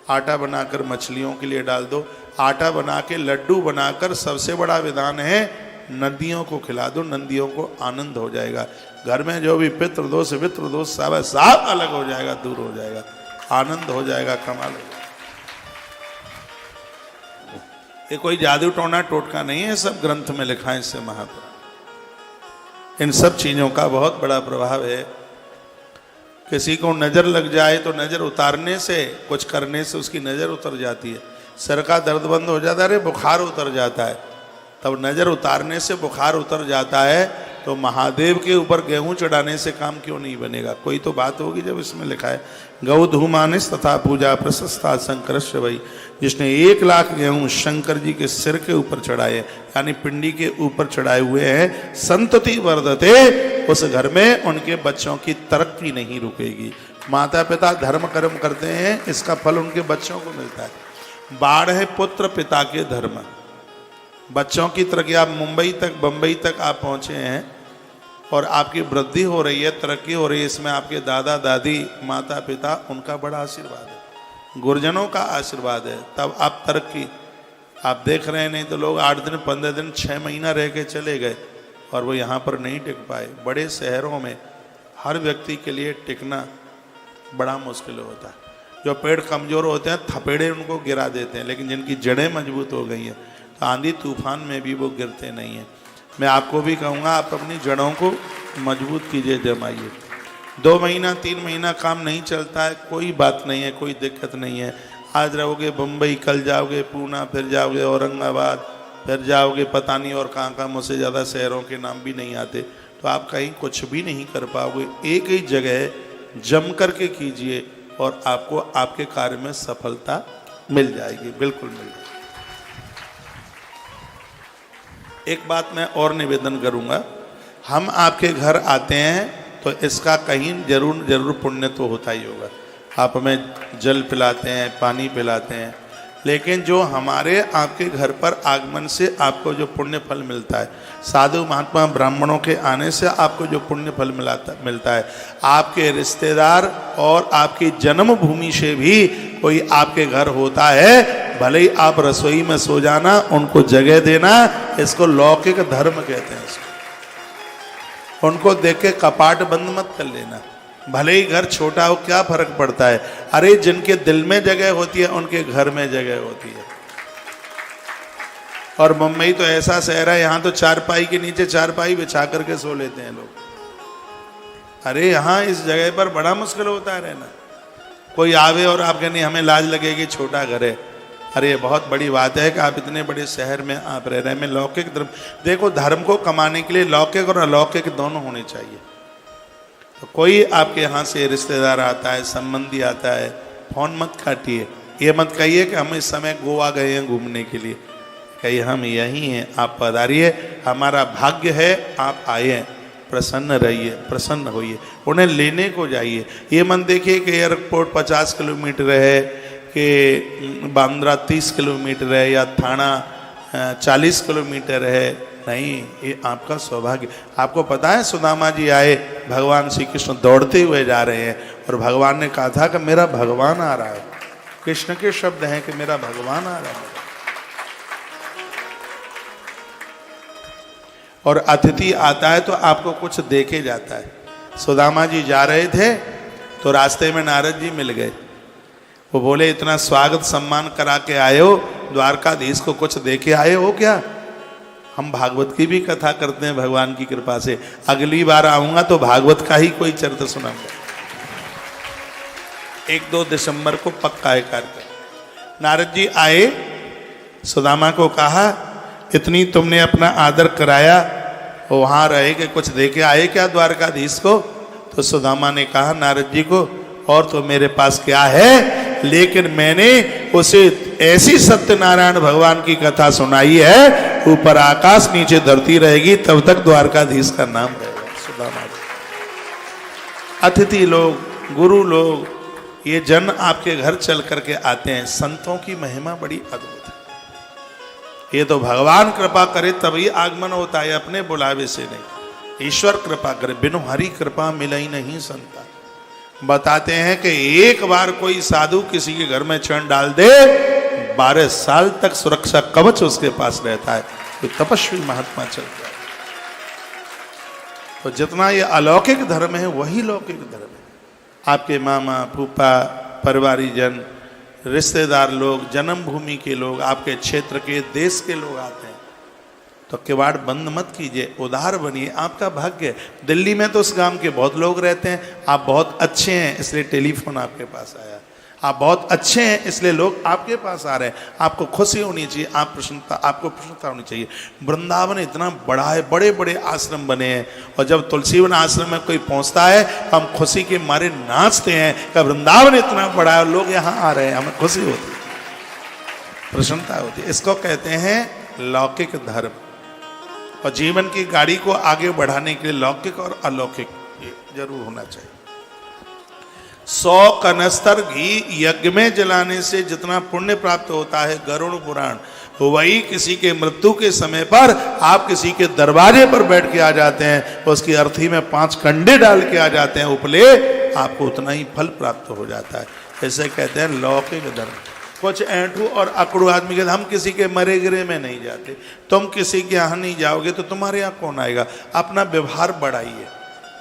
आटा बनाकर मछलियों के लिए डाल दो, आटा बना के लड्डू बनाकर, सबसे बड़ा विधान है नदियों को खिला दो, नदियों को आनंद हो जाएगा। घर में जो भी पितृदोष वित्रदोष सब अलग हो जाएगा, दूर हो जाएगा, आनंद हो जाएगा, कमाल हो जाएगा। ये कोई जादू टोना टोटका नहीं है, सब ग्रंथ में लिखा है इससे महापुराण। इन सब चीजों का बहुत बड़ा प्रभाव है। किसी को नजर लग जाए तो नजर उतारने से, कुछ करने से उसकी नजर उतर जाती है। सर का दर्द बंद हो जाता है, अरे बुखार उतर जाता है, तब नजर उतारने से बुखार उतर जाता है। तो महादेव के ऊपर गेहूं चढ़ाने से काम क्यों नहीं बनेगा? कोई तो बात होगी जब इसमें लिखा है गौधू मानस तथा पूजा प्रशस्ता शंकर वही। जिसने 1 लाख गेहूं शंकर जी के सिर के ऊपर चढ़ाए, यानी पिंडी के ऊपर चढ़ाए हुए हैं, संतति वर्धते, उस घर में उनके बच्चों की तरक्की नहीं रुकेगी। माता पिता धर्म कर्म करते हैं, इसका फल उनके बच्चों को मिलता है। बाढ़ है पुत्र पिता के धर्म, बच्चों की तरक्की। आप मुंबई तक बंबई तक आप पहुंचे हैं और आपकी वृद्धि हो रही है, तरक्की हो रही है, इसमें आपके दादा दादी माता पिता उनका बड़ा आशीर्वाद है, गुरुजनों का आशीर्वाद है, तब आप तरक्की आप देख रहे हैं। नहीं तो लोग 8 दिन 15 दिन 6 महीना रह के चले गए और वो यहाँ पर नहीं टिक पाए। बड़े शहरों में हर व्यक्ति के लिए टिकना बड़ा मुश्किल होता है। जो पेड़ कमज़ोर होते हैं थपेड़े उनको गिरा देते हैं, लेकिन जिनकी जड़ें मजबूत हो गई हैं तो आंधी तूफान में भी वो गिरते नहीं हैं। मैं आपको भी कहूँगा, आप अपनी जड़ों को मजबूत कीजिए, जमाइए। 2 महीना 3 महीना काम नहीं चलता है, कोई बात नहीं है, कोई दिक्कत नहीं है। आज रहोगे बम्बई, कल जाओगे पूना, फिर जाओगे औरंगाबाद, फिर जाओगे पता नहीं और कहाँ, मुझसे ज़्यादा शहरों के नाम भी नहीं आते, तो आप कहीं कुछ भी नहीं कर पाओगे। एक ही जगह जम करके कीजिए और आपको आपके कार्य में सफलता मिल जाएगी, बिल्कुल मिल जाएगी। एक बात मैं और निवेदन करूंगा, हम आपके घर आते हैं तो इसका कहीं जरूर पुण्य तो होता ही होगा। आप हमें जल पिलाते हैं, पानी पिलाते हैं, लेकिन जो हमारे आपके घर पर आगमन से आपको जो पुण्य फल मिलता है, साधु महात्मा ब्राह्मणों के आने से आपको जो पुण्य फल मिलता है, आपके रिश्तेदार और आपकी जन्मभूमि से भी कोई आपके घर होता है, भले ही आप रसोई में सो जाना, उनको जगह देना, इसको लौकिक धर्म कहते हैं। इसको उनको देख के कपाट बंद मत कर लेना, भले ही घर छोटा हो, क्या फर्क पड़ता है। अरे जिनके दिल में जगह होती है उनके घर में जगह होती है। और मुंबई तो ऐसा शहर है, यहाँ तो चारपाई के नीचे चारपाई बिछा करके सो लेते हैं लोग। अरे यहाँ इस जगह पर बड़ा मुश्किल होता है रहना। कोई आवे और आप कहने हमें लाज लगेगी, छोटा घर है। अरे बहुत बड़ी बात है कि आप इतने बड़े शहर में आप रह रहे हैं। मैं लौकिक धर्म, देखो धर्म को कमाने के लिए लौकिक और अलौकिक दोनों होने चाहिए। तो कोई आपके यहाँ से रिश्तेदार आता है, संबंधी आता है, फोन मत काटिए, ये मत कहिए कि हम इस समय गोवा गए हैं घूमने के लिए, कहिए हम यहीं हैं, आप पधारिए, हमारा भाग्य है आप आए हैं, प्रसन्न रहिए, प्रसन्न होइए, उन्हें लेने को जाइए। ये मत देखिए कि एयरपोर्ट 50 किलोमीटर है, कि बांद्रा 30 किलोमीटर है, या थाना 40 किलोमीटर है। नहीं, ये आपका सौभाग्य। आपको पता है सुदामा जी आए, भगवान श्री कृष्ण दौड़ते हुए जा रहे हैं और भगवान ने कहा था कि मेरा भगवान आ रहा है। कृष्ण के शब्द हैं कि मेरा भगवान आ रहा है। और अतिथि आता है तो आपको कुछ देके जाता है। सुदामा जी जा रहे थे तो रास्ते में नारद जी मिल गए। वो बोले इतना स्वागत सम्मान करा के आए हो, द्वारकाधीश को कुछ देके आए हो क्या? हम भागवत की भी कथा करते हैं भगवान की कृपा से। अगली बार आऊंगा तो भागवत का ही कोई चरित्र सुनाऊंगा। 1-2 दिसंबर को पक्का है कार्यक्रम। नारद जी आए, सुदामा को कहा इतनी तुमने अपना आदर कराया, वहां रहे कि कुछ देके आए क्या द्वारकाधीश को? तो सुदामा ने कहा नारद जी को, और तो मेरे पास क्या है, लेकिन मैंने उसे ऐसी सत्यनारायण भगवान की कथा सुनाई है, ऊपर आकाश नीचे धरती रहेगी तब तक द्वारकाधीश का नाम रहेगा। सुदामा जी, अतिथि लोग, गुरु लोग, ये जन आपके घर चल करके आते हैं। संतों की महिमा बड़ी अद्भुत है। ये तो भगवान कृपा करे तभी आगमन होता है, अपने बुलावे से नहीं। ईश्वर कृपा करे, बिनु हरि कृपा मिले ही नहीं संता। बताते हैं कि एक बार कोई साधु किसी के घर में चरण डाल दे, 12 साल तक सुरक्षा कवच उसके पास रहता है। तो तपस्वी महात्मा चल गया। तो जितना ये अलौकिक धर्म है वही लौकिक धर्म है। आपके मामा, फूफा, परिवारीजन, रिश्तेदार लोग, जन्मभूमि के लोग, आपके क्षेत्र के, देश के लोग आते हैं तो किवाड़ बंद मत कीजिए, उदार बनिए, आपका भाग्य है। दिल्ली में तो उस गांव के बहुत लोग रहते हैं, आप बहुत अच्छे हैं इसलिए टेलीफोन आपके पास आया, आप बहुत अच्छे हैं इसलिए लोग आपके पास आ रहे हैं। आपको खुशी होनी चाहिए, आपको प्रसन्नता होनी चाहिए। वृंदावन इतना बड़ा है, बड़े बड़े आश्रम बने हैं, और जब तुलसीवन आश्रम में कोई पहुंचता है हम खुशी के मारे नाचते हैं कि वृंदावन इतना बड़ा है और लोग यहाँ आ रहे हैं, हमें खुशी होती है, प्रसन्नता होती है। इसको कहते हैं लौकिक धर्म। और जीवन की गाड़ी को आगे बढ़ाने के लिए लौकिक और अलौकिक जरूर होना चाहिए। 100 कनस्तर घी यज्ञ में जलाने से जितना पुण्य प्राप्त होता है, गरुड़ पुराण, वही किसी के मृत्यु के समय पर आप किसी के दरवाजे पर बैठ के आ जाते हैं, उसकी अर्थी में 5 कंडे डाल के आ जाते हैं उपले, आपको उतना ही फल प्राप्त हो जाता है। ऐसे कहते हैं लौकिक धर्म। कुछ ऐंठू और अकड़ू आदमी कहते हम किसी के मरे गिरे में नहीं जाते। तुम किसी के यहाँ नहीं जाओगे तो तुम्हारे यहाँ कौन आएगा? अपना व्यवहार बढ़ाइए।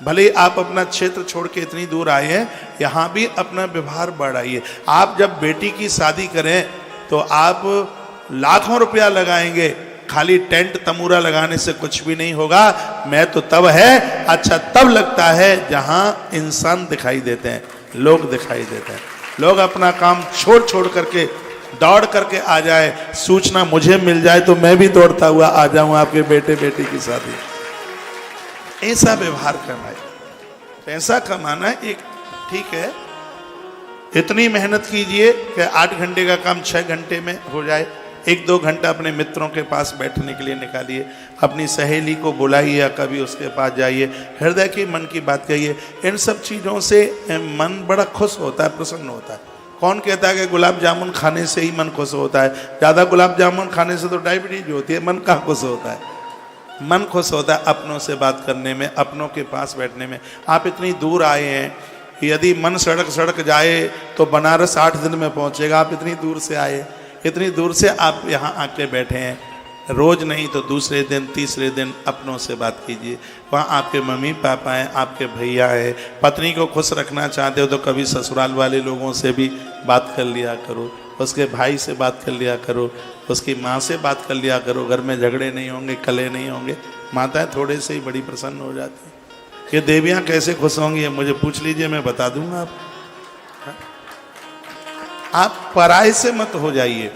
भले ही आप अपना क्षेत्र छोड़ के इतनी दूर आए हैं, यहाँ भी अपना व्यवहार बढ़ाइए। आप जब बेटी की शादी करें तो आप लाखों रुपया लगाएंगे, खाली टेंट तमूरा लगाने से कुछ भी नहीं होगा। मैं तो तब है, अच्छा तब लगता है जहाँ इंसान दिखाई देते हैं, लोग दिखाई देते हैं। लोग अपना काम छोड़ करके दौड़ करके आ जाए, सूचना मुझे मिल जाए तो मैं भी दौड़ता हुआ आ जाऊं आपके बेटे बेटी की शादी। ऐसा व्यवहार करना है, पैसा कमाना एक ठीक है, इतनी मेहनत कीजिए कि 8 घंटे का काम 6 घंटे में हो जाए। 1-2 घंटा अपने मित्रों के पास बैठने के लिए निकालिए, अपनी सहेली को बुलाइए या कभी उसके पास जाइए, हृदय की मन की बात कहिए। इन सब चीज़ों से मन बड़ा खुश होता है, प्रसन्न होता है। कौन कहता है कि गुलाब जामुन खाने से ही मन खुश होता है? ज़्यादा गुलाब जामुन खाने से तो डायबिटीज होती है, मन कहाँ खुश होता है? मन खुश होता है अपनों से बात करने में, अपनों के पास बैठने में। आप इतनी दूर आए हैं, यदि मन सड़क सड़क जाए तो बनारस 8 दिन में पहुंचेगा। आप इतनी दूर से आए, इतनी दूर से आप यहाँ आके बैठे हैं, रोज नहीं तो दूसरे दिन तीसरे दिन अपनों से बात कीजिए। वहाँ आपके मम्मी पापा हैं, आपके भैया हैं। पत्नी को खुश रखना चाहते हो तो कभी ससुराल वाले लोगों से भी बात कर लिया करो, उसके भाई से बात कर लिया करो, उसकी माँ से बात कर लिया करो। घर में झगड़े नहीं होंगे, कले नहीं होंगे। माताएं थोड़े से ही बड़ी प्रसन्न हो जाती हैं। ये देवियाँ कैसे खुश होंगी ये मुझे पूछ लीजिए, मैं बता दूंगा। आप पराये से मत हो जाइए।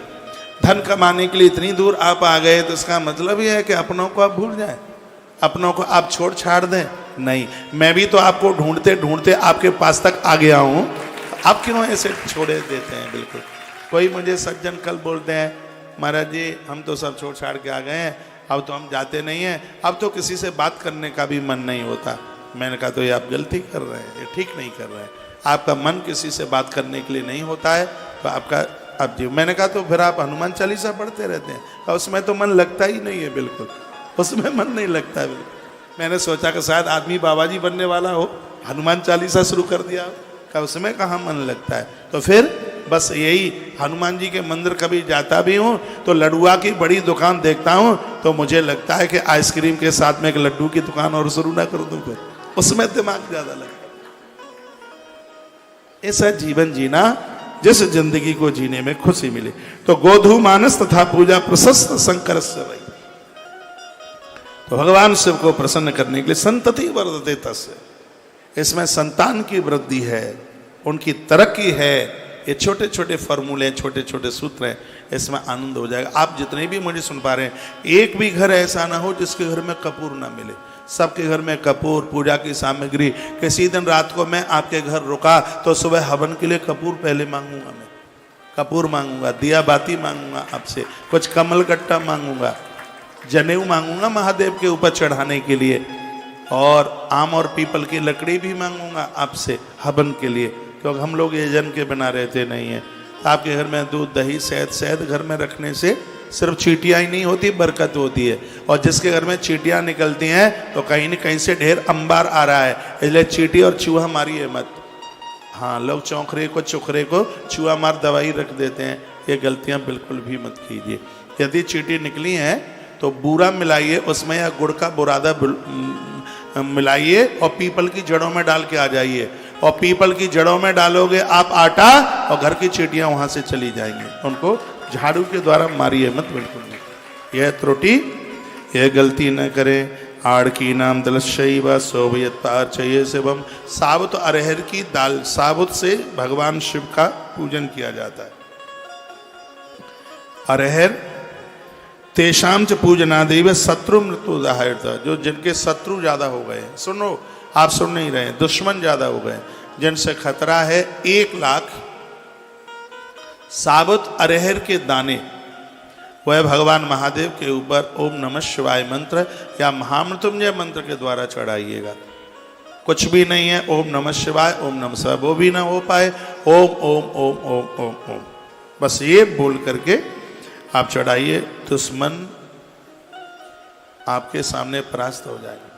धन कमाने के लिए इतनी दूर आप आ गए तो इसका मतलब ये है कि अपनों को आप भूल जाएं, अपनों को आप छोड़ छाड़ दें? नहीं, मैं भी तो आपको ढूंढते ढूंढते आपके पास तक आ गया हूँ। आप क्यों ऐसे छोड़े देते हैं? बिल्कुल। कोई मुझे सज्जन कल बोलते हैं, महाराज जी हम तो सब छोड़ छाड़ के आ गए हैं, अब तो हम जाते नहीं हैं, अब तो किसी से बात करने का भी मन नहीं होता। मैंने कहा तो ये आप गलती कर रहे हैं, ये ठीक नहीं कर रहे हैं। आपका मन किसी से बात करने के लिए नहीं होता है तो आपका आप जी। मैंने कहा तो फिर आप हनुमान चालीसा पढ़ते रहते हैं? और उसमें तो मन लगता ही नहीं है, बिल्कुल उसमें मन नहीं लगता है बिल्कुल। मैंने सोचा कि शायद आदमी बाबा जी बनने वाला हो, हनुमान चालीसा शुरू कर दिया हो, का उसमें कहाँ मन लगता है? तो फिर बस यही, हनुमान जी के मंदिर कभी जाता भी हूँ तो लड्डुआ की बड़ी दुकान देखता हूँ तो मुझे लगता है कि आइसक्रीम के साथ में एक लड्डू की दुकान और शुरू ना कर दूँ, फिर उसमें दिमाग ज्यादा लगता है। ऐसा जीवन जीना जिस जिंदगी को जीने में खुशी मिले। तो गोधु मानस तथा पूजा प्रशस्त शंकर से वही। तो भगवान शिव को प्रसन्न करने के लिए संतति वर्धते तस्य, इसमें संतान की वृद्धि है, उनकी तरक्की है। ये छोटे छोटे फॉर्मूले, छोटे छोटे सूत्र हैं, इसमें आनंद हो जाएगा। आप जितने भी मुझे सुन पा रहे हैं, एक भी घर ऐसा ना हो जिसके घर में कपूर ना मिले। सबके घर में कपूर, पूजा की सामग्री। किसी दिन रात को मैं आपके घर रुका तो सुबह हवन के लिए कपूर पहले मांगूंगा, मैं कपूर मांगूंगा, दिया बाती मांगूंगा आपसे, कुछ कमल गट्टा मांगूंगा, जनेऊ मांगूंगा महादेव के ऊपर चढ़ाने के लिए, और आम और पीपल की लकड़ी भी मांगूंगा आपसे हवन के लिए, क्योंकि हम लोग ये जन के बिना रहते नहीं हैं। तो आपके घर में दूध दही शहद, शहद घर में रखने से सिर्फ चींटियाँ ही नहीं होती, बरकत होती है। और जिसके घर में चींटियाँ निकलती हैं तो कहीं न कहीं से ढेर अंबार आ रहा है, इसलिए चींटी और चूहा मारिए मत। हाँ, लोग चौंखरे को चुखरे को चूहा मार दवाई रख देते हैं, ये गलतियाँ बिल्कुल भी मत कीजिए। यदि चींटी निकली हैं तो बूरा मिलाइए उसमें, या गुड़ का बुरादा मिलाइए और पीपल की जड़ों में डाल के आ जाइए। और पीपल की जड़ों में डालोगे आप आटा, और घर की चींटियाँ वहाँ से चली जाएंगी। उनको झाड़ू के द्वारा मारिए मत, बिल्कुल नहीं। यह त्रुटि, यह गलती न करें। आड़ की नाम दलशैव शोभयत पार्चये शिवम। साबुत अरहर की दाल, साबुत से भगवान शिव का पूजन किया जाता है। अरहर तेषाम च पूजनादेव शत्रु मृत्यु उदाहरता, जो जिनके शत्रु ज्यादा हो गए, सुनो आप सुन नहीं रहे, दुश्मन ज्यादा हो गए, जिनसे खतरा है, 1 लाख साबुत अरहर के दाने वह भगवान महादेव के ऊपर ओम नमः शिवाय मंत्र या महामृत्युंजय मंत्र के द्वारा चढ़ाइएगा। कुछ भी नहीं है, ओम नमः शिवाय, ओम नमः शिवाय वो भी ना हो पाए, ओम ओम ओम ओम ओम ओम, बस ये बोल करके आप चढ़ाइए। दुश्मन आपके सामने परास्त हो जाएगा।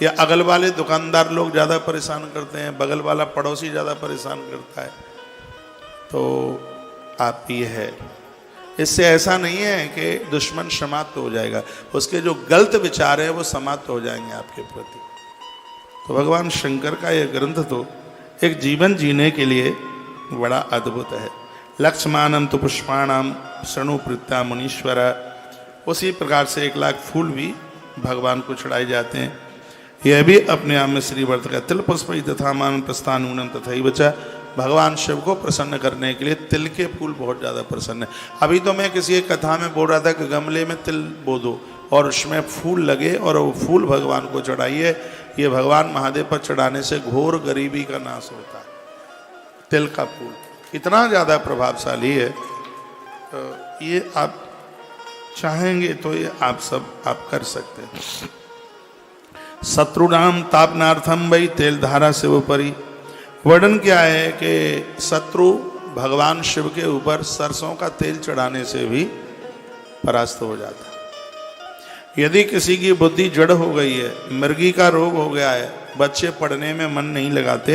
या अगल वाले दुकानदार लोग ज़्यादा परेशान करते हैं, बगल वाला पड़ोसी ज़्यादा परेशान करता है, तो आप ये है, इससे ऐसा नहीं है कि दुश्मन समाप्त हो जाएगा, उसके जो गलत विचार है वो समाप्त हो जाएंगे आपके प्रति। तो भगवान शंकर का यह ग्रंथ तो एक जीवन जीने के लिए बड़ा अद्भुत है। लक्ष्मानम तो पुष्पाणाम शणु प्रीत्या मुनीश्वर। उसी प्रकार से 1 लाख फूल भी भगवान को चढ़ाए जाते हैं। यह भी अपने आप में श्री व्रत का तिल पुष्प तथा मान प्रस्थानूनम तथा बचा। भगवान शिव को प्रसन्न करने के लिए तिल के फूल बहुत ज़्यादा प्रसन्न है। अभी तो मैं किसी एक कथा में बोल रहा था कि गमले में तिल बो दो और उसमें फूल लगे और वो फूल भगवान को चढ़ाइए। ये भगवान महादेव पर चढ़ाने से घोर गरीबी का नाश होता है। तिल का फूल इतना ज़्यादा प्रभावशाली है, तो ये आप चाहेंगे तो ये आप सब आप कर सकते हैं। शत्रुनाम तापनार्थम वही तेल धारा से ऊपरी। वर्णन क्या है कि शत्रु भगवान शिव के ऊपर सरसों का तेल चढ़ाने से भी परास्त हो जाता है। यदि किसी की बुद्धि जड़ हो गई है, मृगी का रोग हो गया है, बच्चे पढ़ने में मन नहीं लगाते,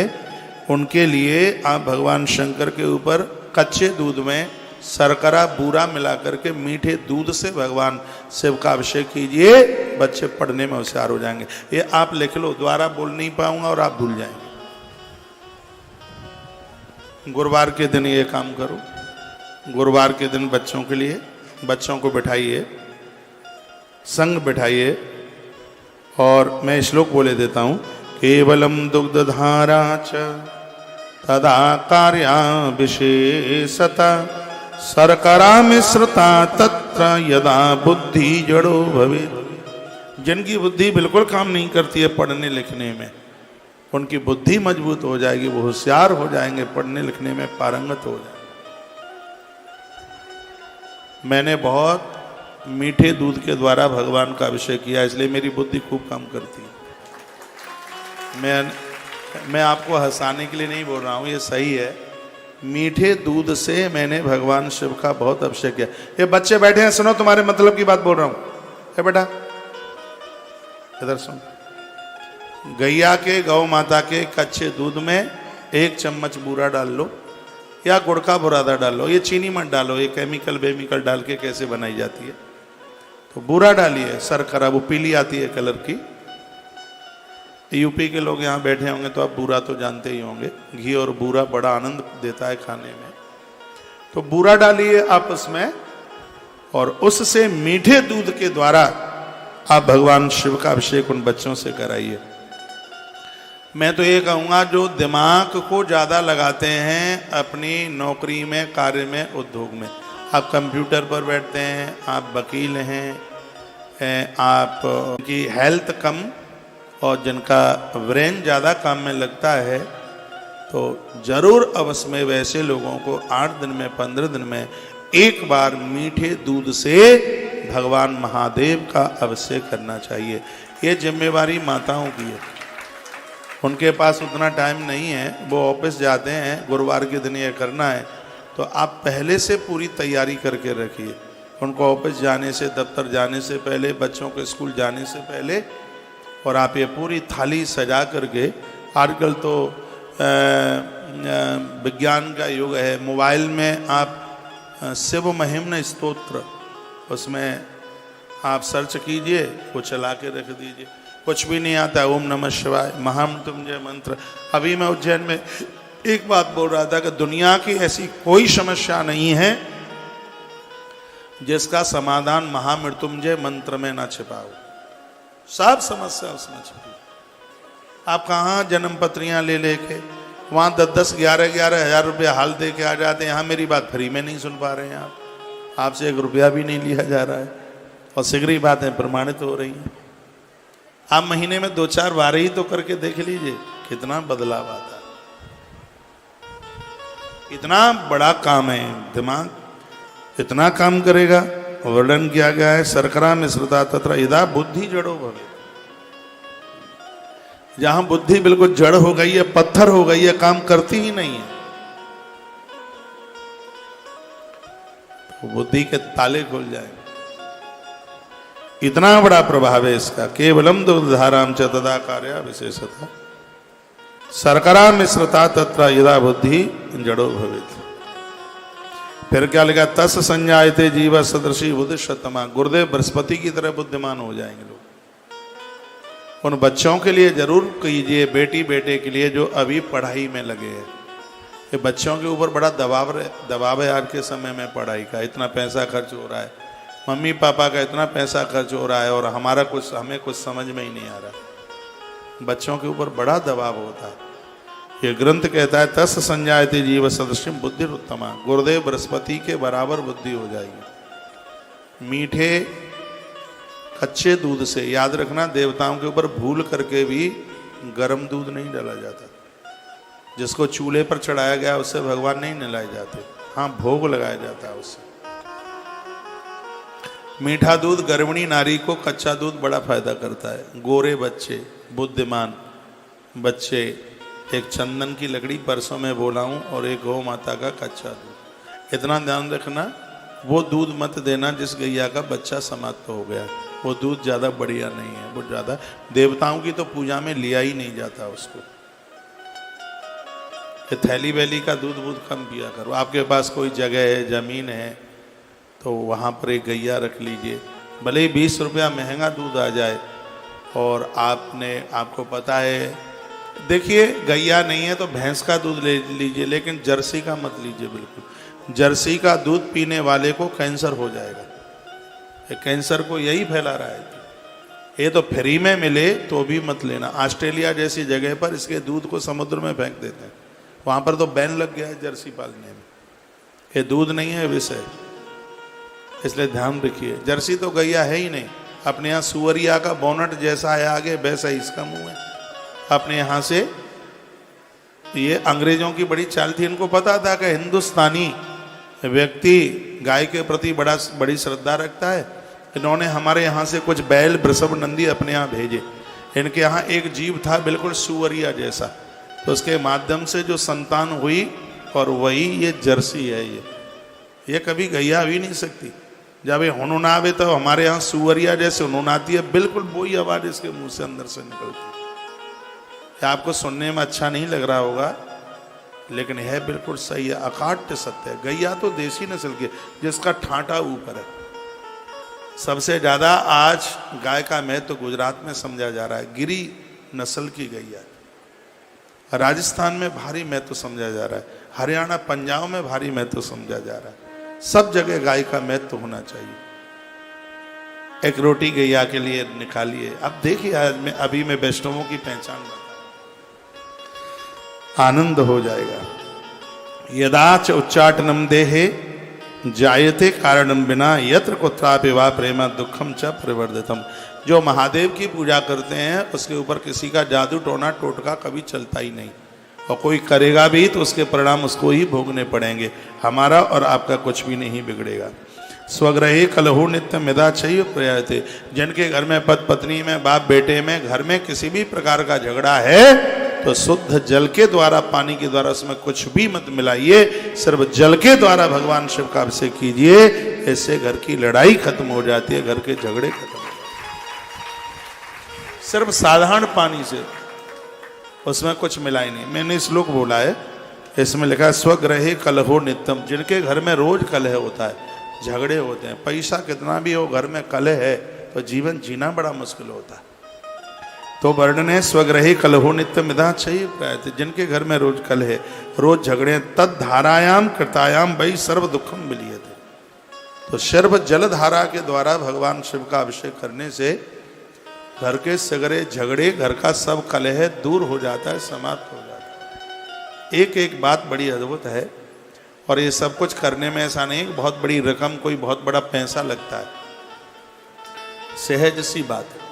उनके लिए आप भगवान शंकर के ऊपर कच्चे दूध में शर्करा बूरा मिला करके मीठे दूध से भगवान शिव का अभिषेक कीजिए, बच्चे पढ़ने में होशियार हो जाएंगे। ये आप लिख लो, दोबारा बोल नहीं पाऊंगा और आप भूल जाएंगे। गुरुवार के दिन ये काम करो। गुरुवार के दिन बच्चों के लिए, बच्चों को बिठाइए, संग बिठाइए, और मैं श्लोक बोले देता हूं। केवलम दुग्धधारा च तदा कार्या विशेषता शर्करा मिश्रता तत्र यदा बुद्धि जड़ो भवे। जिनकी बुद्धि बिल्कुल काम नहीं करती है पढ़ने लिखने में, उनकी बुद्धि मजबूत हो जाएगी, वो होशियार हो जाएंगे, पढ़ने लिखने में पारंगत हो जाएंगे। मैंने बहुत मीठे दूध के द्वारा भगवान का अभिषेक किया, इसलिए मेरी बुद्धि खूब काम करती है। मैं आपको हंसाने के लिए नहीं बोल रहा हूँ, ये सही है। मीठे दूध से मैंने भगवान शिव का बहुत अभिषेक किया। ये बच्चे बैठे हैं, सुनो, तुम्हारे मतलब की बात बोल रहा हूँ। है बेटा, इधर सुन। गैया के, गौ माता के कच्चे दूध में 1 चम्मच बूरा डाल लो या गुड़ का बुरादा डाल लो, ये चीनी मत डालो, ये केमिकल बेमिकल डाल के कैसे बनाई जाती है। तो बूरा डालिए, शर्करा, वो पीली आती है कलर की। यूपी के लोग यहाँ बैठे होंगे तो आप बूरा तो जानते ही होंगे, घी और बूरा बड़ा आनंद देता है खाने में। तो बूरा डालिए आप उसमें, और उससे मीठे दूध के द्वारा आप भगवान शिव का अभिषेक उन बच्चों से कराइए। मैं तो ये कहूँगा, जो दिमाग को ज़्यादा लगाते हैं अपनी नौकरी में, कार्य में, उद्योग में, आप कंप्यूटर पर बैठते हैं, आप वकील हैं, आप की हेल्थ कम और जिनका ब्रेन ज़्यादा काम में लगता है, तो ज़रूर अवश्य में वैसे लोगों को 8 दिन में, 15 दिन में एक बार मीठे दूध से भगवान महादेव का अभिषेक करना चाहिए। ये जिम्मेवारी माताओं की है, उनके पास उतना टाइम नहीं है, वो ऑफिस जाते हैं, गुरुवार के दिन ये करना है, तो आप पहले से पूरी तैयारी करके रखिए। उनको ऑफिस जाने से, दफ्तर जाने से पहले, बच्चों के स्कूल जाने से पहले, और आप ये पूरी थाली सजा करके, आजकल तो विज्ञान का युग है, मोबाइल में आप शिव महिम्न स्तोत्र, उसमें आप सर्च कीजिए, वो चला के रख दीजिए। कुछ भी नहीं आता, ओम नमः शिवाय, महामृत्युंजय मंत्र। अभी मैं उज्जैन में एक बात बोल रहा था कि दुनिया की ऐसी कोई समस्या नहीं है जिसका समाधान महामृत्युंजय मंत्र में ना छिपा हो। सब समस्या उसमें छिपी। आप कहाँ जन्म पत्रियां ले लेके वहाँ 10-10, 11-11 हज़ार रुपया हाल दे के आ जाते हैं। यहाँ मेरी बात फ्री में नहीं सुन पा रहे हैं आप, आपसे 1 रुपया भी नहीं लिया जा रहा है, और शीघ्र बातें प्रमाणित हो रही हैं। आप महीने में 2-4 बार ही तो करके देख लीजिए, कितना बदलाव आता है। इतना बड़ा काम है, दिमाग इतना काम करेगा। वर्णन किया गया है, शर्करा मिश्रता तत्र यदा बुद्धि जड़ो भवे। जहां बुद्धि बिल्कुल जड़ हो गई है, पत्थर हो गई है, काम करती ही नहीं है, तो बुद्धि के ताले खुल जाएंगे। इतना बड़ा प्रभाव है इसका। केवलम दुग्धधाराम च तदा कार्या विशेषता शर्करा मिश्रता तत्र यदा बुद्धि जड़ो भवेत्। फिर क्या लिखा, तस् संजायते जीव सदृशी बुद्धि शतमा। गुरुदेव बृहस्पति की तरह बुद्धिमान हो जाएंगे लोग। उन बच्चों के लिए जरूर कीजिए, बेटी बेटे के लिए जो अभी पढ़ाई में लगे हैं। ये बच्चों के ऊपर बड़ा दबाव है आज के समय में, पढ़ाई का इतना पैसा खर्च हो रहा है, मम्मी पापा का इतना पैसा खर्च हो रहा है, और हमें कुछ समझ में ही नहीं आ रहा। बच्चों के ऊपर बड़ा दबाव होता है। ये ग्रंथ कहता है, तस् संजायते जीव सदृशम बुद्धि उत्तमा। गुरुदेव बृहस्पति के बराबर बुद्धि हो जाएगी। मीठे कच्चे दूध से, याद रखना, देवताओं के ऊपर भूल करके भी गर्म दूध नहीं डाला जाता। जिसको चूल्हे पर चढ़ाया गया उससे भगवान नहीं नहलाए जाते, हाँ भोग लगाया जाता है उससे। मीठा दूध गर्भिणी नारी को कच्चा दूध बड़ा फायदा करता है। गोरे बच्चे, बुद्धिमान बच्चे, एक चंदन की लकड़ी परसों में बोला हूँ और एक गौ माता का कच्चा दूध। इतना ध्यान रखना, वो दूध मत देना जिस गैया का बच्चा समाप्त हो गया, वो दूध ज़्यादा बढ़िया नहीं है, वो ज़्यादा देवताओं की तो पूजा में लिया ही नहीं जाता उसको। ये थैली वैली का दूध वूध कम पिया करो। आपके पास कोई जगह है, जमीन है, तो वहाँ पर एक गैया रख लीजिए, भले ही 20 रुपया महंगा दूध आ जाए। और आपको पता है, देखिए गैया नहीं है तो भैंस का दूध ले लीजिए, लेकिन जर्सी का मत लीजिए बिल्कुल। जर्सी का दूध पीने वाले को कैंसर हो जाएगा, ये कैंसर को यही फैला रहा है। ये तो फ्री में मिले तो भी मत लेना। ऑस्ट्रेलिया जैसी जगह पर इसके दूध को समुद्र में फेंक देते हैं, वहाँ पर तो बैन लग गया है जर्सी पालने में। ये दूध नहीं है, विष है, इसलिए ध्यान रखिए। जर्सी तो गैया है ही नहीं, अपने यहाँ सुअरिया का बोनट जैसा है आगे, वैसा ही इसका मुंह है। अपने यहाँ से ये अंग्रेजों की बड़ी चाल थी, इनको पता था कि हिंदुस्तानी व्यक्ति गाय के प्रति बड़ी श्रद्धा रखता है। इन्होंने हमारे यहाँ से कुछ बैल, वृषभ, नंदी अपने यहाँ भेजे। इनके यहाँ एक जीव था बिल्कुल सुअरिया जैसा, तो उसके माध्यम से जो संतान हुई, और वही ये जर्सी है। ये कभी गैया भी नहीं सकती। जब ये हुनून आवे तो हमारे यहाँ सुअरिया जैसे हुनून आती है, बिल्कुल वही आवाज इसके मुंह से अंदर से निकलती है। आपको सुनने में अच्छा नहीं लग रहा होगा, लेकिन है बिल्कुल सही है, अकाट्य सत्य है। गैया तो देसी नस्ल की, जिसका ठाठा ऊपर है। सबसे ज्यादा आज गाय का महत्व तो गुजरात में समझा जा रहा है, गिरी नस्ल की गैया। राजस्थान में भारी महत्व समझा जा रहा है, हरियाणा, पंजाब में भारी महत्व समझा जा रहा है। सब जगह गाय का महत्व होना चाहिए। एक रोटी गैया के लिए निकालिए। अब देखिए, अभी मैं वैष्णवों की पहचान बता, आनंद हो जाएगा। यदाच उच्चाटनम देहे जायते कारणम बिना यत्र कुत्रापि वा प्रेम दुखम च परिवर्धितम। जो महादेव की पूजा करते हैं उसके ऊपर किसी का जादू टोना टोटका कभी चलता ही नहीं, और कोई करेगा भी तो उसके परिणाम उसको ही भोगने पड़ेंगे। हमारा और आपका कुछ भी नहीं बिगड़ेगा। स्वग्रहे कलहो नित्य मिदा चाहिए प्रयाते। जिनके घर में पति पत्नी में, बाप बेटे में, घर में किसी भी प्रकार का झगड़ा है तो शुद्ध जल के द्वारा, पानी के द्वारा, उसमें कुछ भी मत मिलाइए, सिर्फ जल के द्वारा भगवान शिव का अभिषेक कीजिए। इससे घर की लड़ाई खत्म हो जाती है, घर के झगड़े खत्म हो जाते हैं। सिर्फ साधारण पानी से, उसमें कुछ मिलाई नहीं। मैंने श्लोक बोला है, इसमें लिखा है स्वग्रहे कलहो नित्यम। जिनके घर में रोज कलह होता है, झगड़े होते हैं, पैसा कितना भी हो, घर में कलह है तो जीवन जीना बड़ा मुश्किल होता है। तो वर्णन है स्वग्रहे कलहो नित्य मिदा चाहिए प्रायते। जिनके घर में रोज कलह है, रोज झगड़े, तद धारायाम कृतायाम वही सर्व दुखम मिलियते। तो सर्व जल धारा के द्वारा भगवान शिव का अभिषेक करने से घर के सगरे झगड़े, घर का सब कलह दूर हो जाता है, समाप्त हो जाता है। एक एक बात बड़ी अद्भुत है, और ये सब कुछ करने में ऐसा नहीं बहुत बड़ी रकम, कोई बहुत बड़ा पैसा लगता है। सहज सी बात है।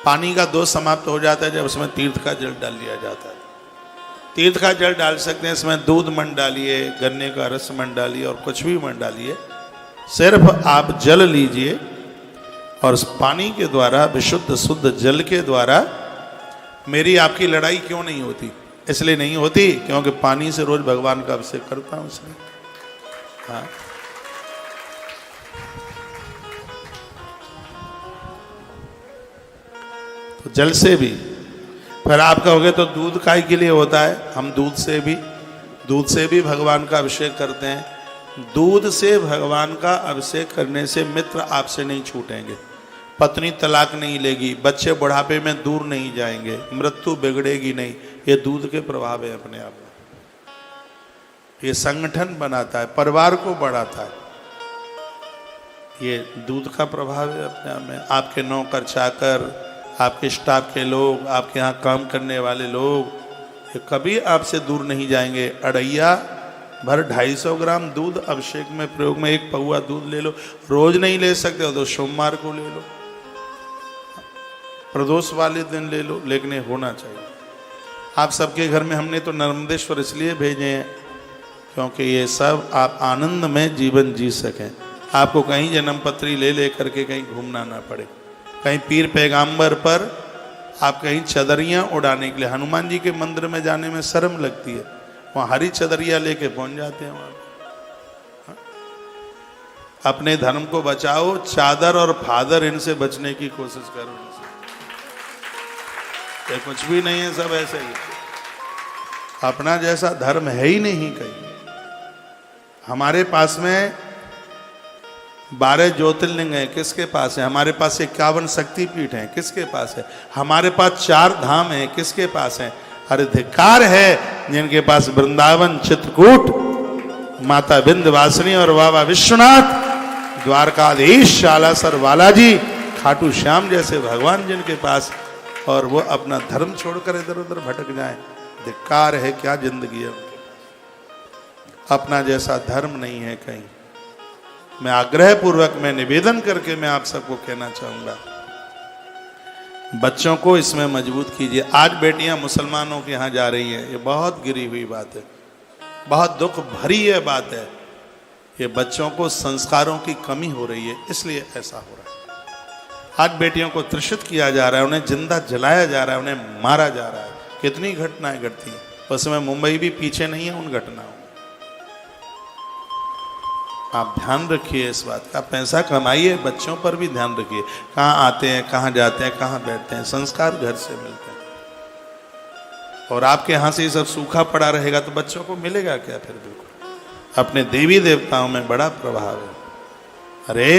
पानी का दोष समाप्त हो जाता है जब उसमें तीर्थ का जल डाल लिया जाता है। तीर्थ का जल डाल सकते हैं, इसमें दूध मन डालिए, गन्ने का रस मन डालिए, और कुछ भी मन डालिए। सिर्फ आप जल लीजिए, और उस पानी के द्वारा, विशुद्ध शुद्ध जल के द्वारा मेरी आपकी लड़ाई क्यों नहीं होती? इसलिए नहीं होती क्योंकि पानी से रोज भगवान का अभिषेक करता हूं, इसलिए। हाँ, तो जल से भी। फिर आप कहोगे तो दूध काय के लिए होता है? हम दूध से भी भगवान का अभिषेक करते हैं। दूध से भगवान का अभिषेक करने से मित्र आपसे नहीं छूटेंगे, पत्नी तलाक नहीं लेगी, बच्चे बुढ़ापे में दूर नहीं जाएंगे, मृत्यु बिगड़ेगी नहीं। ये दूध के प्रभाव है अपने आप में। ये संगठन बनाता है, परिवार को बढ़ाता है। ये दूध का प्रभाव है अपने आप में। आपके नौकर चाकर, आपके स्टाफ के लोग, आपके यहाँ काम करने वाले लोग, ये कभी आपसे दूर नहीं जाएंगे। अढ़ैया भर 250 ग्राम दूध अभिषेक में प्रयोग में, एक पौआ दूध ले लो। रोज नहीं ले सकते हो तो सोमवार को ले लो, प्रदोष वाले दिन ले लो, लेकिन होना चाहिए। आप सबके घर में हमने तो नर्मदेश्वर इसलिए भेजे हैं क्योंकि ये सब आप आनंद में जीवन जी सकें, आपको कहीं जन्म पत्री ले ले करके कहीं घूमना ना पड़े, कहीं पीर पैगाम्बर पर आप कहीं चदरियाँ उड़ाने के लिए। हनुमान जी के मंदिर में जाने में शर्म लगती है, वहाँ हरी चदरिया लेके पहुँच जाते हैं। वहाँ अपने धर्म को बचाओ, चादर और फादर इनसे बचने की कोशिश करो। इनसे ये कुछ भी नहीं है, सब ऐसे ही। अपना जैसा धर्म है ही नहीं कहीं। हमारे पास में 12 ज्योतिर्लिंग है, किसके पास है? हमारे पास 51 शक्तिपीठ हैं, किसके पास है? हमारे पास 4 धाम हैं, किसके पास है? अरे धिक्कार है जिनके पास वृंदावन, चित्रकूट, माता विंध्यवासिनी और बाबा विश्वनाथ, द्वारकाधीश, शालासर बालाजी, खाटू श्याम जैसे भगवान जिनके पास, और वो अपना धर्म छोड़कर इधर उधर भटक जाएं। धिक्कार है, क्या जिंदगी है। अपना जैसा धर्म नहीं है कहीं। मैं आग्रह पूर्वक मैं निवेदन करके मैं आप सबको कहना चाहूंगा, बच्चों को इसमें मजबूत कीजिए। आज बेटियां मुसलमानों के यहाँ जा रही हैं, ये बहुत गिरी हुई बात है, बहुत दुख भरी ये बात है। ये बच्चों को संस्कारों की कमी हो रही है, इसलिए ऐसा हो रहा है। आज बेटियों को त्रिषित किया जा रहा है, उन्हें जिंदा जलाया जा रहा है, उन्हें मारा जा रहा है। कितनी घटनाएं घटती हैं, उसमें मुंबई भी पीछे नहीं है उन घटनाओं। आप ध्यान रखिए इस बात का, पैसा कमाइए, बच्चों पर भी ध्यान रखिए। कहाँ आते हैं, कहाँ जाते हैं, कहाँ बैठते हैं, संस्कार घर से मिलते हैं। और आपके यहाँ से ये सब सूखा पड़ा रहेगा तो बच्चों को मिलेगा क्या फिर? बिल्कुल अपने देवी देवताओं में बड़ा प्रभाव है। अरे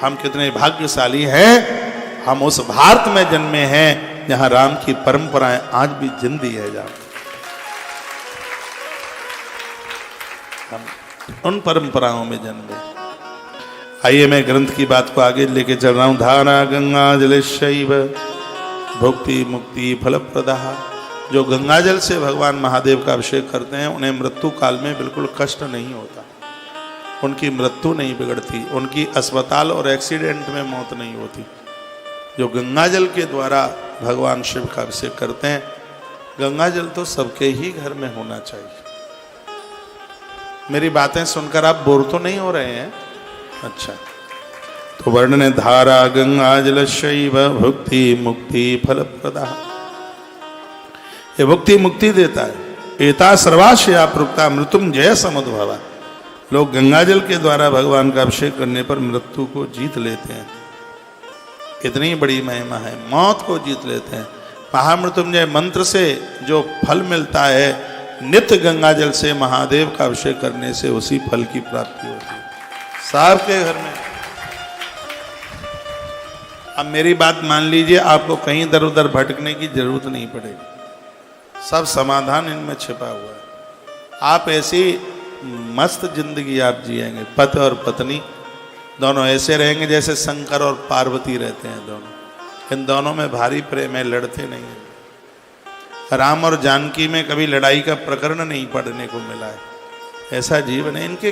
हम कितने भाग्यशाली हैं, हम उस भारत में जन्मे हैं जहाँ राम की परंपराएं आज भी जिंदी है। जहाँ हम उन परंपराओं में जन्मे। आइए मैं ग्रंथ की बात को आगे लेके चल रहा हूं। धारा गंगा जल शैव भुक्ति मुक्ति फलप्रदा। जो गंगाजल से भगवान महादेव का अभिषेक करते हैं उन्हें मृत्यु काल में बिल्कुल कष्ट नहीं होता, उनकी मृत्यु नहीं बिगड़ती, उनकी अस्पताल और एक्सीडेंट में मौत नहीं होती। जो गंगाजल के द्वारा भगवान शिव का अभिषेक करते हैं, गंगाजल तो सबके ही घर में होना चाहिए। मेरी बातें सुनकर आप बोर तो नहीं हो रहे हैं? अच्छा, तो वर्णन है धारा गंगा जल शैव भुक्ति मुक्ति फलप्रदा। ये भुक्ति मुक्ति देता है। एता सर्वाशया प्रोक्ता मृत्युंजय समुद्भवा। लोग गंगाजल के द्वारा भगवान का अभिषेक करने पर मृत्यु को जीत लेते हैं। इतनी बड़ी महिमा है, मौत को जीत लेते हैं। महामृत्युंजय मंत्र से जो फल मिलता है, नित्य गंगाजल से महादेव का अभिषेक करने से उसी फल की प्राप्ति होती है सबके घर में। अब मेरी बात मान लीजिए, आपको कहीं इधर उधर भटकने की जरूरत नहीं पड़ेगी, सब समाधान इनमें छिपा हुआ है। आप ऐसी मस्त जिंदगी आप जिएंगे, पति और पत्नी दोनों ऐसे रहेंगे जैसे शंकर और पार्वती रहते हैं दोनों। इन दोनों में भारी प्रेम है, लड़ते नहीं हैं। राम और जानकी में कभी लड़ाई का प्रकरण नहीं पढ़ने को मिला है। ऐसा जीवन है। इनके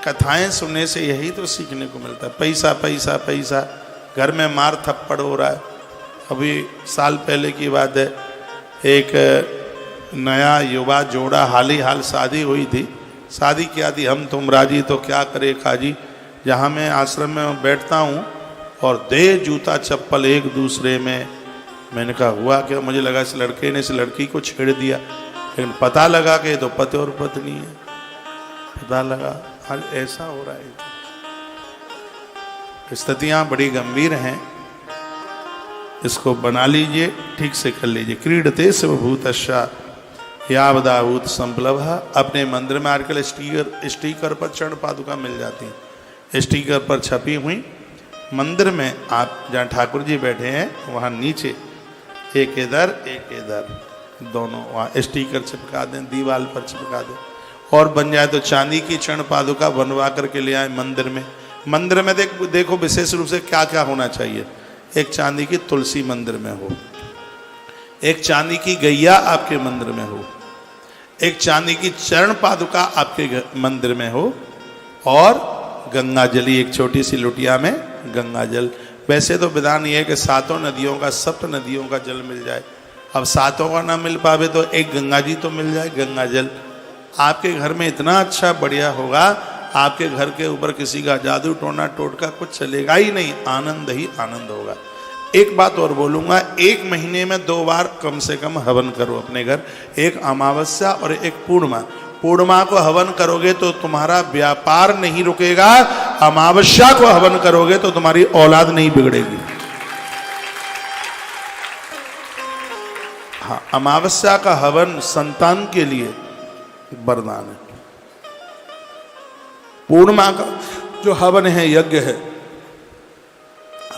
कथाएं सुनने से यही तो सीखने को मिलता है। पैसा पैसा पैसा, घर में मार थप्पड़ हो रहा है। अभी साल पहले की बात है, एक नया युवा जोड़ा हाल ही हाल शादी हुई थी। शादी क्या थी, हम तुम राजी तो क्या करे काजी। जहाँ मैं आश्रम में बैठता हूँ और दे जूता चप्पल एक दूसरे में। मैंने कहा हुआ क्या? मुझे लगा इस लड़के ने इस लड़की को छेड़ दिया, लेकिन पता लगा कि तो पति और पत्नी है। पता लगा आज ऐसा हो रहा है। स्थितियाँ बड़ी गंभीर हैं, इसको बना लीजिए, ठीक से कर लीजिए। क्रीडते सर्वभूतस्या यावदाभूत संप्लव। अपने मंदिर में आजकल स्टीकर पर चरण पादुका मिल जाती हैं। स्टीकर पर छपी हुई मंदिर में आप जहाँ ठाकुर जी बैठे हैं वहाँ नीचे एक इधर एक इधर, दोनों वहाँ स्टीकर चिपका दें, दीवार पर चिपका दें। और बन जाए तो चांदी की चरण पादुका बनवा करके ले आए मंदिर में। मंदिर में देखो विशेष रूप से क्या क्या होना चाहिए। एक चांदी की तुलसी मंदिर में हो, एक चांदी की गैया आपके मंदिर में हो, एक चांदी की चरण पादुका आपके मंदिर में हो, और गंगा जली एक छोटी सी लुटिया में गंगा जल। वैसे तो विधान ये है कि 7 नदियों का, 7 नदियों का जल मिल जाए, अब सातों का ना मिल पावे तो एक गंगा जी तो मिल जाए, गंगा जल। आपके घर में इतना अच्छा बढ़िया होगा, आपके घर के ऊपर किसी का जादू टोना टोटका कुछ चलेगा ही नहीं, आनंद ही आनंद होगा। एक बात और बोलूँगा, 1 महीने में 2 बार कम से कम हवन करो अपने घर, एक अमावस्या और एक पूर्णिमा। पूर्णिमा को हवन करोगे तो तुम्हारा व्यापार नहीं रुकेगा, अमावस्या को हवन करोगे तो तुम्हारी औलाद नहीं बिगड़ेगी। हाँ, अमावस्या का हवन संतान के लिए वरदान है। पूर्णिमा का जो हवन है, यज्ञ है,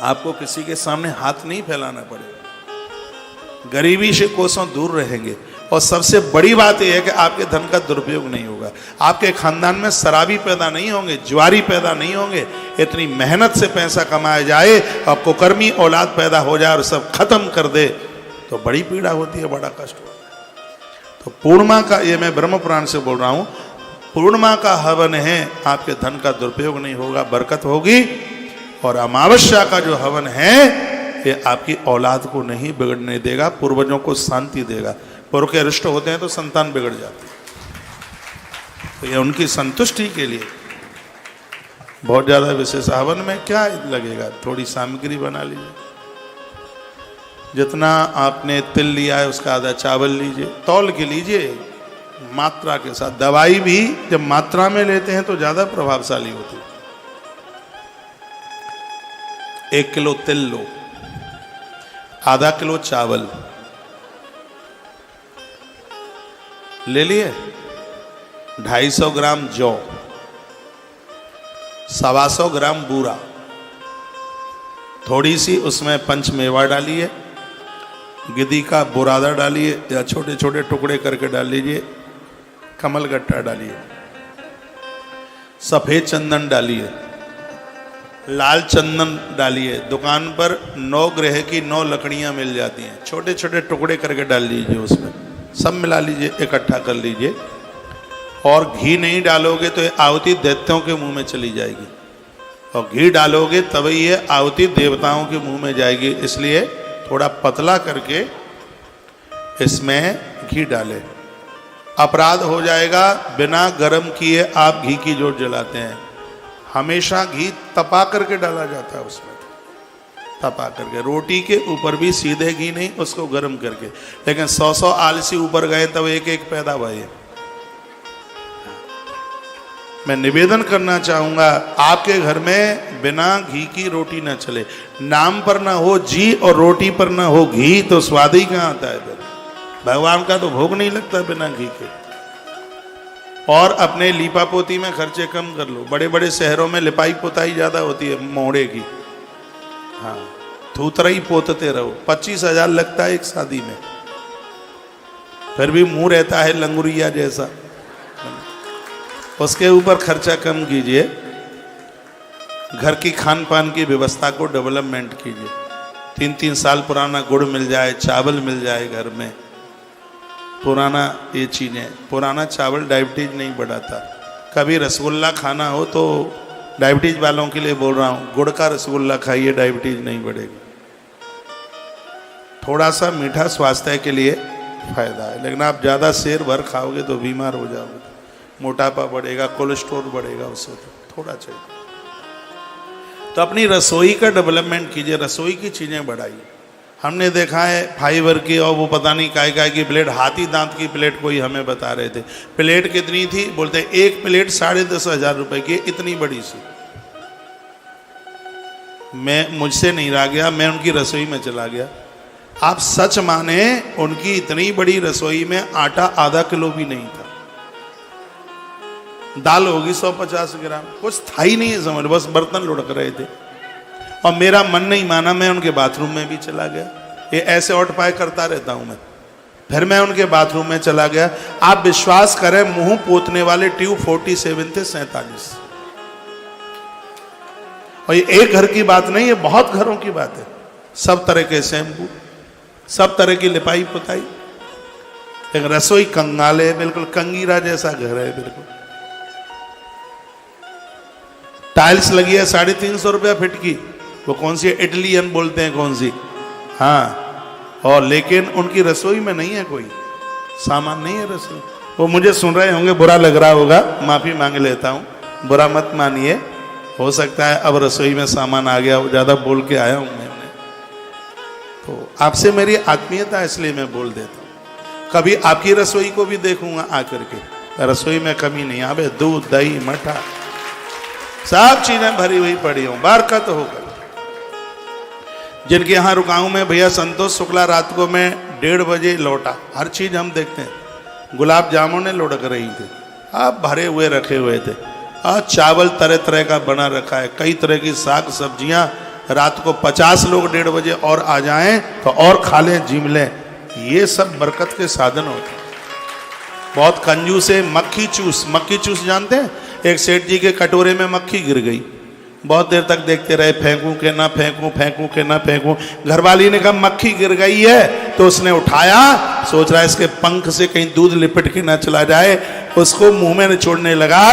आपको किसी के सामने हाथ नहीं फैलाना पड़ेगा, गरीबी से कोसों दूर रहेंगे। और सबसे बड़ी बात यह है कि आपके धन का दुरुपयोग नहीं होगा, आपके खानदान में शराबी पैदा नहीं होंगे, जुआरी पैदा नहीं होंगे। इतनी मेहनत से पैसा कमाया जाए और कुकर्मी औलाद पैदा हो जाए और सब खत्म कर दे तो बड़ी पीड़ा होती है, बड़ा कष्ट होता है। तो पूर्णिमा का, ये मैं ब्रह्म पुराण से बोल रहा हूँ, पूर्णिमा का हवन है, आपके धन का दुरुपयोग नहीं होगा, बरकत होगी। और अमावस्या का जो हवन है ये आपकी औलाद को नहीं बिगड़ने देगा, पूर्वजों को शांति देगा। पूर्व के अरिष्ट होते हैं तो संतान बिगड़ जाती है, तो ये उनकी संतुष्टि के लिए बहुत ज़्यादा विशेष। हवन में क्या लगेगा, थोड़ी सामग्री बना लीजिए, जितना आपने तिल लिया है उसका आधा चावल लीजिए, तौल के लीजिए मात्रा के साथ। दवाई भी जब मात्रा में लेते हैं तो ज़्यादा प्रभावशाली होती है। 1 किलो तिल लो, आधा किलो चावल ले लिए, 250 ग्राम जौ, 125 ग्राम बूरा, थोड़ी सी उसमें पंचमेवा डालिए, गिद्दी का बुरादा डालिए या छोटे छोटे टुकड़े करके डाल लीजिए, कमल गट्टा डालिए, सफ़ेद चंदन डालिए, लाल चंदन डालिए। दुकान पर 9 ग्रह की 9 लकड़ियां मिल जाती हैं, छोटे छोटे टुकड़े करके डाल लीजिए, उसमें सब मिला लीजिए, इकट्ठा कर लीजिए। और घी नहीं डालोगे तो ये आहुति दैत्यों के मुंह में चली जाएगी, और घी डालोगे तभी ये आहुति देवताओं के मुंह में जाएगी। इसलिए थोड़ा पतला करके इसमें घी डालें। अपराध हो जाएगा, बिना गरम किए आप घी की जोत जलाते हैं। हमेशा घी तपा करके डाला जाता है, उसमें तपा करके। रोटी के ऊपर भी सीधे घी नहीं, उसको गर्म करके। लेकिन 100 आलसी ऊपर गए तब एक एक पैदा हुए। मैं निवेदन करना चाहूंगा, आपके घर में बिना घी की रोटी ना चले। नाम पर ना हो जी और रोटी पर ना हो घी तो स्वाद ही कहाँ आता है फिर। भगवान का तो भोग नहीं लगता बिना घी के। और अपने लीपा पोती में खर्चे कम कर लो। बड़े बड़े शहरों में लिपाई पोताई ज़्यादा होती है मोहड़े की, हाँ, थूतरा ही पोतते रहो। 25,000 लगता है एक शादी में, फिर भी मुंह रहता है लंगुरिया जैसा। उसके ऊपर खर्चा कम कीजिए, घर की खान पान की व्यवस्था को डेवलपमेंट कीजिए। 3-3 साल पुराना गुड़ मिल जाए, चावल मिल जाए घर में, पुराना ये चीज़ें। पुराना चावल डायबिटीज नहीं बढ़ाता। कभी रसगुल्ला खाना हो तो, डायबिटीज वालों के लिए बोल रहा हूँ, गुड़ का रसगुल्ला खाइए, डायबिटीज नहीं बढ़ेगी। थोड़ा सा मीठा स्वास्थ्य के लिए फायदा है, लेकिन आप ज़्यादा शेर भर खाओगे तो बीमार हो जाओगे, मोटापा बढ़ेगा, कोलेस्ट्रॉल बढ़ेगा, उससे तो थोड़ा चाहिए। तो अपनी रसोई का डेवलपमेंट कीजिए, रसोई की चीज़ें बढ़ाइए। हमने देखा है फाइबर की और वो पता नहीं काय की प्लेट, हाथी दांत की प्लेट कोई हमें बता रहे थे। प्लेट कितनी थी, बोलते एक प्लेट 10,500 रुपए की, इतनी बड़ी सी। मुझसे नहीं रहा गया, मैं उनकी रसोई में चला गया। आप सच माने, उनकी इतनी बड़ी रसोई में आटा आधा किलो भी नहीं था। दाल होगी 150 ग्राम, कुछ था ही नहीं समझ, बस बर्तन लुढ़क रहे थे। और मेरा मन नहीं माना, मैं उनके बाथरूम में भी चला गया। ये ऐसे औट पाए करता रहता हूं मैं। फिर मैं उनके बाथरूम में चला गया। आप विश्वास करें, मुंह पोतने वाले ट्यूब 47 थे, 47। और ये एक घर की बात नहीं, ये बहुत घरों की बात है। सब तरह के शैम्पू, सब तरह की लिपाई पुताई। एक रसोई कंगाल है, बिल्कुल कंगीरा जैसा घर है बिल्कुल। टाइल्स लगी है 350 रुपया फिट की, वो कौन सी इटलियन बोलते हैं, कौन सी, हाँ और लेकिन उनकी रसोई में नहीं है कोई सामान, नहीं है रसोई। वो मुझे सुन रहे होंगे, बुरा लग रहा होगा, माफ़ी मांग लेता हूँ, बुरा मत मानिए। हो सकता है अब रसोई में सामान आ गया, ज़्यादा बोल के आया हूँ मैं उन्हें, तो आपसे मेरी आत्मीयता इसलिए मैं बोल देता हूँ। कभी आपकी रसोई को भी देखूंगा आकर के, रसोई में कमी नहीं। अबे दूध दही मठा सब चीजें भरी हुई पड़ी हूँ, बरकत होकर। जिनके यहाँ रुका हूँ मैं, भैया संतोष शुक्ला रात को मैं 1:30 बजे लौटा। हर चीज हम देखते हैं, गुलाब जामुन लुढ़क रही थी, अब भरे हुए रखे हुए थे, आज चावल तरह तरह का बना रखा है, कई तरह की साग सब्जियां। रात को 50 लोग 1:30 बजे और आ जाएं तो और खा लें, जिम लें। ये सब बरकत के साधन होते हैं। बहुत कंजूस है मक्खी चूस। मक्खी चूस जानते हैं? एक सेठ जी के कटोरे में मक्खी गिर गई, बहुत देर तक देखते रहे, फेंकूं के ना फेंकूं, फेंकूं के ना फेंकूं। घरवाली ने कहा मक्खी गिर गई है, तो उसने उठाया, सोच रहा है इसके पंख से कहीं दूध लिपट के ना चला जाए, उसको मुंह में निचोड़ने लगा।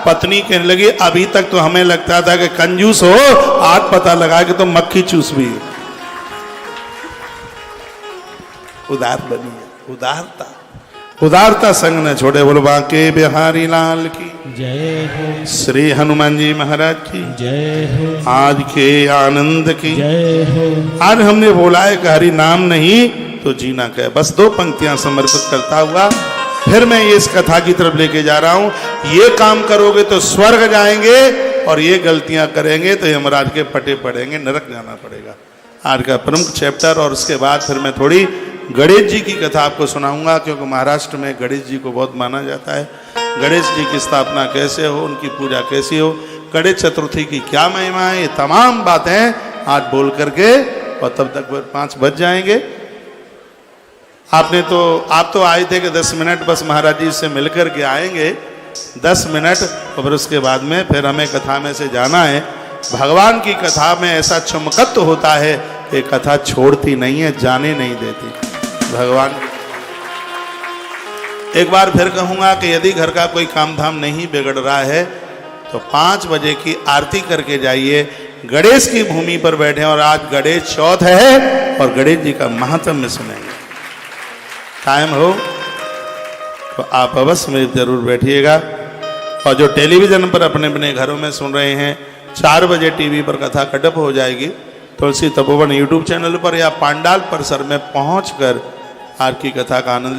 पत्नी कहने लगी अभी तक तो हमें लगता था कि कंजूस हो, आज पता लगा कि तो मक्खी चूस भी है। उदार बनी है, उदारता, उदारता संग न छोड़े। बोलो बांके बिहारी लाल की जय हो, श्री हनुमान जी महाराज की जय हो, आज के आनंद की जय हो। आज हमने बोला है कि हरि नाम नहीं तो जीना क्या। बस 2 पंक्तियां समर्पित करता हुआ फिर मैं ये इस कथा की तरफ लेके जा रहा हूं। ये काम करोगे तो स्वर्ग जाएंगे, और ये गलतियां करेंगे तो यमराज के पटे पड़ेंगे, नरक जाना पड़ेगा। आज का प्रमुख चैप्टर, और उसके बाद फिर मैं थोड़ी गणेश जी की कथा आपको सुनाऊंगा, क्योंकि महाराष्ट्र में गणेश जी को बहुत माना जाता है। गणेश जी की स्थापना कैसे हो, उनकी पूजा कैसी हो, गणेश चतुर्थी की क्या महिमा है, ये तमाम बातें आज बोल करके, और तब तक 5 बज जाएंगे। आप तो आए थे कि 10 मिनट बस महाराज जी से मिलकर के आएंगे, 10 मिनट, और फिर उसके बाद में फिर हमें कथा में से जाना है। भगवान की कथा में ऐसा चमकत्व होता है कि कथा छोड़ती नहीं है, जाने नहीं देती भगवान। एक बार फिर कहूँगा कि यदि घर का कोई काम धाम नहीं बिगड़ रहा है तो 5 बजे की आरती करके जाइए। गणेश की भूमि पर बैठे, और आज गणेश चौथ है, और गणेश जी का महात्म्य सुनेंगे। टाइम हो तो आप अवश्य में जरूर बैठिएगा। और जो टेलीविजन पर अपने अपने घरों में सुन रहे हैं, 4 बजे टीवी पर कथा कटअप हो जाएगी। तुलसी तपोवन यूट्यूब चैनल पर या पांडाल परिसर में पहुंचकर आज की कथा का आनंद